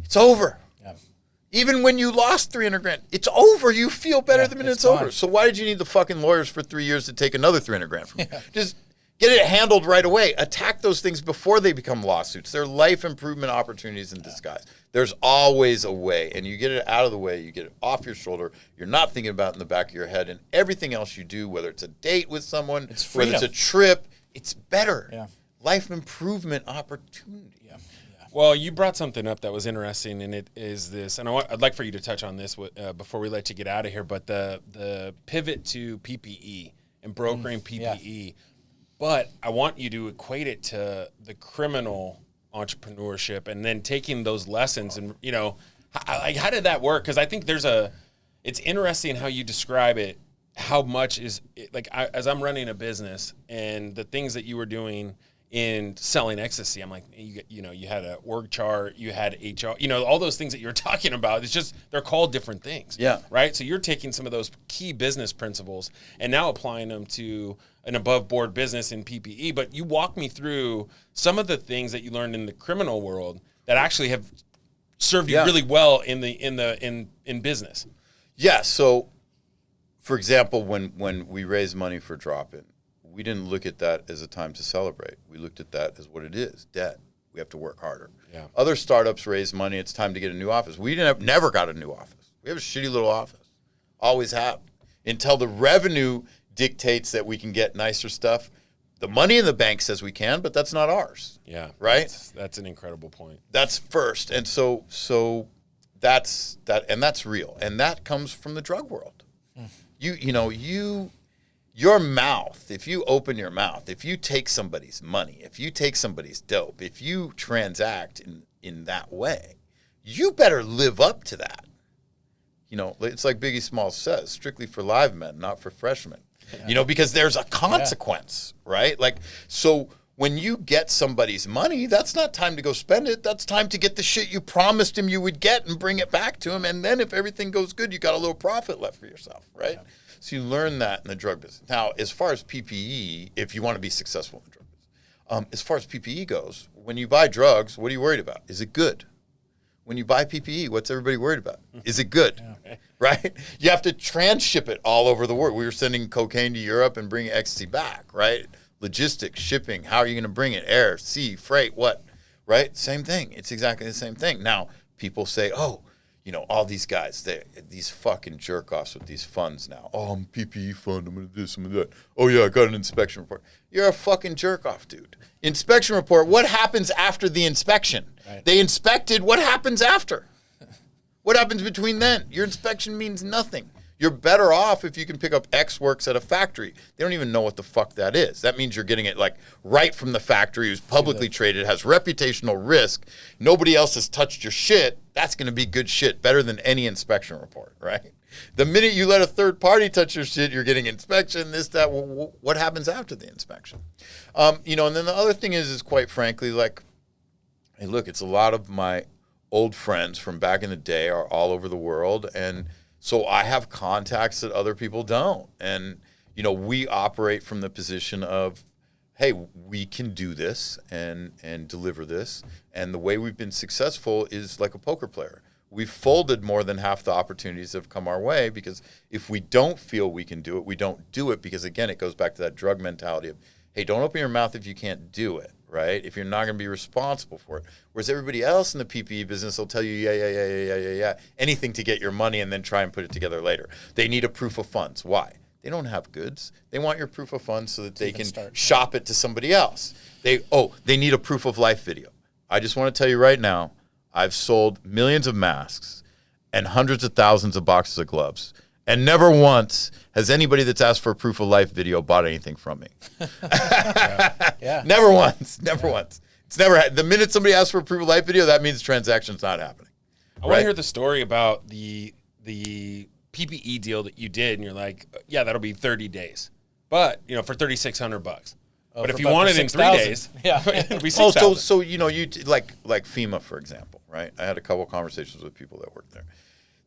It's over. Yeah. Even when you lost $300,000, it's over. You feel better the minute it's over. So why did you need the fucking lawyers for 3 years to take another $300,000 from you? Just get it handled right away. Attack those things before they become lawsuits. They're life improvement opportunities in disguise. There's always a way, and you get it out of the way. You get it off your shoulder. You're not thinking about it in the back of your head, and everything else you do, whether it's a date with someone, whether it's a trip, it's better. Yeah. Life improvement opportunity. Yeah. Well, you brought something up that was interesting, and it is this, and I'd like for you to touch on this before we let you get out of here, but the pivot to PPE and brokering PPE. Yeah. But I want you to equate it to the criminal entrepreneurship, and then taking those lessons and, how did that work? Because I think it's interesting how you describe it, how much is, as I'm running a business and the things that you were doing in selling ecstasy, I'm like, you had a org chart, you had HR, all those things that you're talking about. It's just, they're called different things. Yeah. Right. So you're taking some of those key business principles and now applying them to an above board business in PPE. But you walk me through some of the things that you learned in the criminal world that actually have served you really well in business. Yeah. So for example, when we raise money for Drop-In, we didn't look at that as a time to celebrate. We looked at that as what it is, debt. We have to work harder. Yeah. Other startups raise money, it's time to get a new office. We never got a new office. We have a shitty little office. Always have. Until the revenue dictates that we can get nicer stuff. The money in the bank says we can, but that's not ours. Yeah. Right? That's an incredible point. That's first. And so that's that, and that's real. And that comes from the drug world. Your mouth, if you open your mouth, if you take somebody's money, if you take somebody's dope, if you transact in that way, you better live up to that. It's like Biggie Smalls says, strictly for live men, not for freshmen. Because there's a consequence, right? So when you get somebody's money, that's not time to go spend it. That's time to get the shit you promised him you would get and bring it back to him. And then if everything goes good, you got a little profit left for yourself, right? Yeah. So you learn that in the drug business. Now, as far as PPE, if you want to be successful in the drug business, as far as PPE goes, when you buy drugs, what are you worried about? Is it good? When you buy PPE, what's everybody worried about? Is it good? Yeah. Right? You have to transship it all over the world. We were sending cocaine to Europe and bringing ecstasy back, right? Logistics, shipping, how are you going to bring it? Air, sea, freight, what? Right? Same thing. It's exactly the same thing. Now, people say, oh, you know, all these guys, these fucking jerk-offs with these funds now. Oh, I'm PPE fund, I'm going to do this, I'm going to do that. Oh, yeah, I got an inspection report. You're a fucking jerk-off, dude. Inspection report, what happens after the inspection? Right. They inspected, what happens after? What happens between then? Your inspection means nothing. You're better off if you can pick up X works at a factory. They don't even know what the fuck that is. That means you're getting it like right from the factory, who's publicly traded, has reputational risk. Nobody else has touched your shit. That's going to be good shit, better than any inspection report, right? The minute you let a third party touch your shit, you're getting inspection, this, that. What happens after the inspection? You know, and then the other thing is quite frankly, like, hey, look, it's a lot of my old friends from back in the day are all over the world, and so I have contacts that other people don't. And, you know, we operate from the position of, hey, we can do this and deliver this. And the way we've been successful is like a poker player. We've folded more than half the opportunities that have come our way, because if we don't feel we can do it, we don't do it, because, again, it goes back to that drug mentality of, hey, don't open your mouth if you can't do it, right? If you're not going to be responsible for it. Whereas everybody else in the PPE business will tell you, yeah, anything to get your money and then try and put it together later. They need a proof of funds. Why? They don't have goods. They want your proof of funds so that they can shop it to somebody else. They need a proof of life video. I just want to tell you right now, I've sold millions of masks and hundreds of thousands of boxes of gloves. And never once has anybody that's asked for a proof of life video bought anything from me. Yeah. Never once. It's never the minute somebody asks for a proof of life video, that means the transaction's not happening. I want to hear the story about the PPE deal that you did, and you're like, yeah, that'll be 30 days. But, you know, for $3,600. But if you want it in 3 days, it'll be $6,000. So you know, like FEMA, for example, right? I had a couple of conversations with people that work there.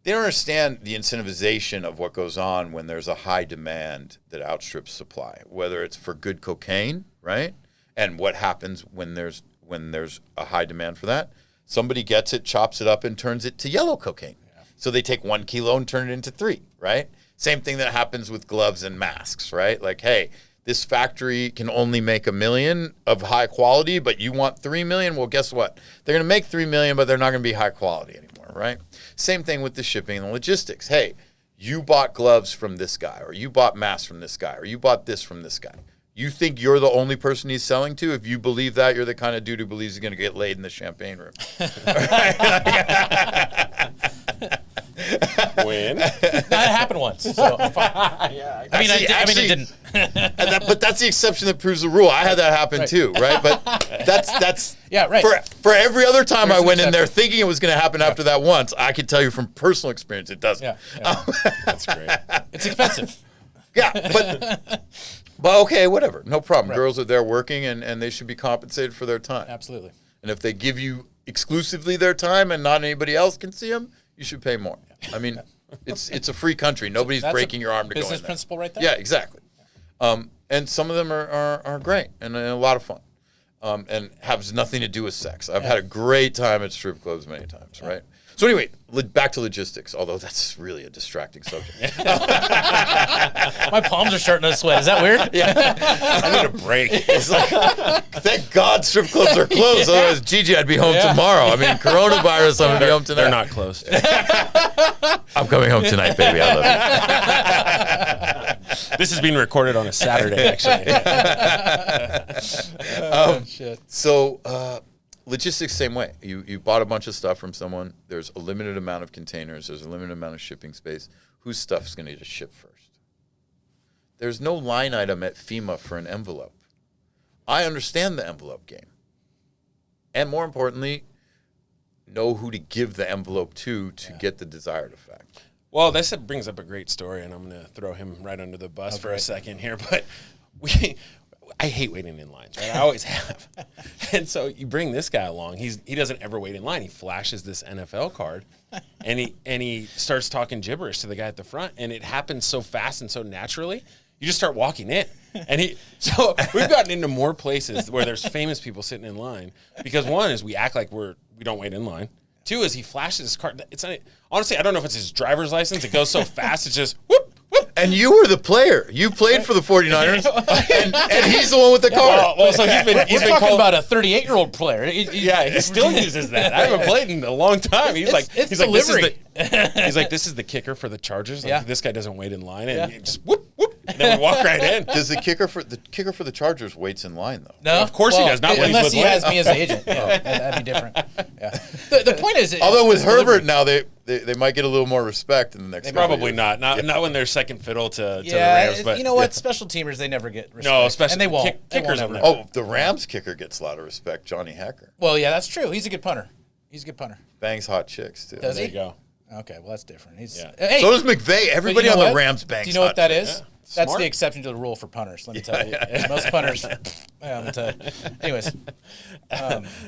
They don't understand the incentivization of what goes on when there's a high demand that outstrips supply, whether it's for good cocaine, right? And what happens when there's a high demand for that? Somebody gets it, chops it up, and turns it to yellow cocaine. Yeah. So they take 1 kilo and turn it into 3, right? Same thing that happens with gloves and masks, right? Like, hey, this factory can only make 1 million of high quality, but you want 3 million? Well, guess what? They're going to make 3 million, but they're not going to be high quality anymore, right? Same thing with the shipping and the logistics. Hey, you bought gloves from this guy, or you bought masks from this guy, or you bought this from this guy. You think you're the only person he's selling to? If you believe that, you're the kind of dude who believes he's going to get laid in the champagne room. Win. That happened once. So yeah, I mean, it didn't. But that's the exception that proves the rule. I had that happen too, right? But that's yeah, right. For every other time I went in there thinking it was going to happen after that once, I can tell you from personal experience it doesn't. Yeah. That's great. It's expensive. Yeah, but okay, whatever, no problem. Right. Girls are there working, and they should be compensated for their time. Absolutely. And if they give you exclusively their time and not anybody else can see them, you should pay more. I mean, it's a free country. Nobody's breaking your arm to go in there. Business principle right there. Yeah, exactly. And some of them are great and a lot of fun, and has nothing to do with sex. I've had a great time at strip clubs many times, right? So anyway, back to logistics, although that's really a distracting subject. My palms are starting to sweat. Is that weird? Yeah. I need a break. It's like, thank God strip clubs are closed. Yeah. Otherwise, Gigi, I'd be home tomorrow. I mean, coronavirus, I'm going to be home tonight. They're not closed. I'm coming home tonight, baby. I love you. This is being recorded on a Saturday, actually. Shit. So, logistics, same way. You bought a bunch of stuff from someone. There's a limited amount of containers. There's a limited amount of shipping space. Whose stuff's going to get shipped first? There's no line item at FEMA for an envelope. I understand the envelope game. And more importantly, know who to give the envelope to get the desired effect. Well, this brings up a great story, and I'm going to throw him right under the bus for a second here. But I hate waiting in lines, right? I always have. And so you bring this guy along. He doesn't ever wait in line. He flashes this NFL card, and he starts talking gibberish to the guy at the front, and it happens so fast and so naturally. You just start walking in. So we've gotten into more places where there's famous people sitting in line because one is we act like we don't wait in line. Two is he flashes his card. It's not, honestly, I don't know if it's his driver's license. It goes so fast, it's just whoop, whoop. And you were the player. You played for the 49ers, and he's the one with the card. Well, so he's been talking about a 38-year-old player. Yeah, he still uses that. I haven't played in a long time. He's like, delivery. This is the kicker for the Chargers. Like, Yeah. This guy doesn't wait in line, and you just whoop whoop, and then we walk right in. Does the kicker for the Chargers waits in line though? No, Of course he does. Not when he's unless with he Wynn. has me as an agent. Yeah, that'd be different. Yeah. The point is, Although with it's Herbert delivery. now they might get a little more respect in the next. couple Probably years. not when they're second fiddle to the Yeah, Rams. But you know what? Special teamers, they never get respect. No, especially and they won't. kickers they will won't never. ever. Oh, the Rams kicker gets a lot of respect. Johnny Hacker Well, yeah, that's true. He's a good punter. He's a good punter. bangs hot chicks too. Does There he? you go. Okay, well, that's different. He's Yeah. Hey, So does McVay. Everybody you know on the what? Rams bangs. do you know what hot that chicks. is? Yeah. That's Smart. the exception to the rule for punters. Let me tell you. Most punters. I'm gonna tell you. Anyways,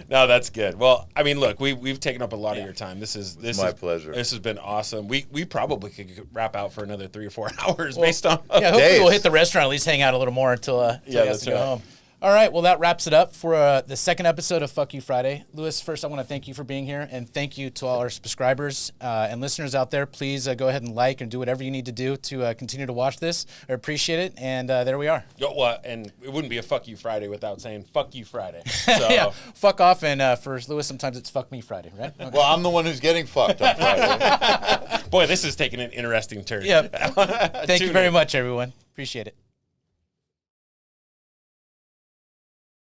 No, that's good. Well, I mean, look, we've taken up a lot of your time. This is my pleasure. This has been awesome. We probably could wrap out for another 3 or 4 hours based on. yeah, hopefully Days. we'll hit the restaurant, at least hang out a little more until he has that's to go right. home. All right, well, that wraps it up for the second episode of Fuck You Friday. Lewis, first I want to thank you for being here, and thank you to all our subscribers and listeners out there. Please go ahead and like and do whatever you need to do to continue to watch this. I appreciate it, and there we are. And it wouldn't be a Fuck You Friday without saying Fuck You Friday. So, Yeah, fuck off, and for Lewis, sometimes it's Fuck Me Friday, right? Okay. Well, I'm the one who's getting fucked on Friday. boy, this is taking an interesting turn. Yeah. Thank you very much, everyone. Appreciate it.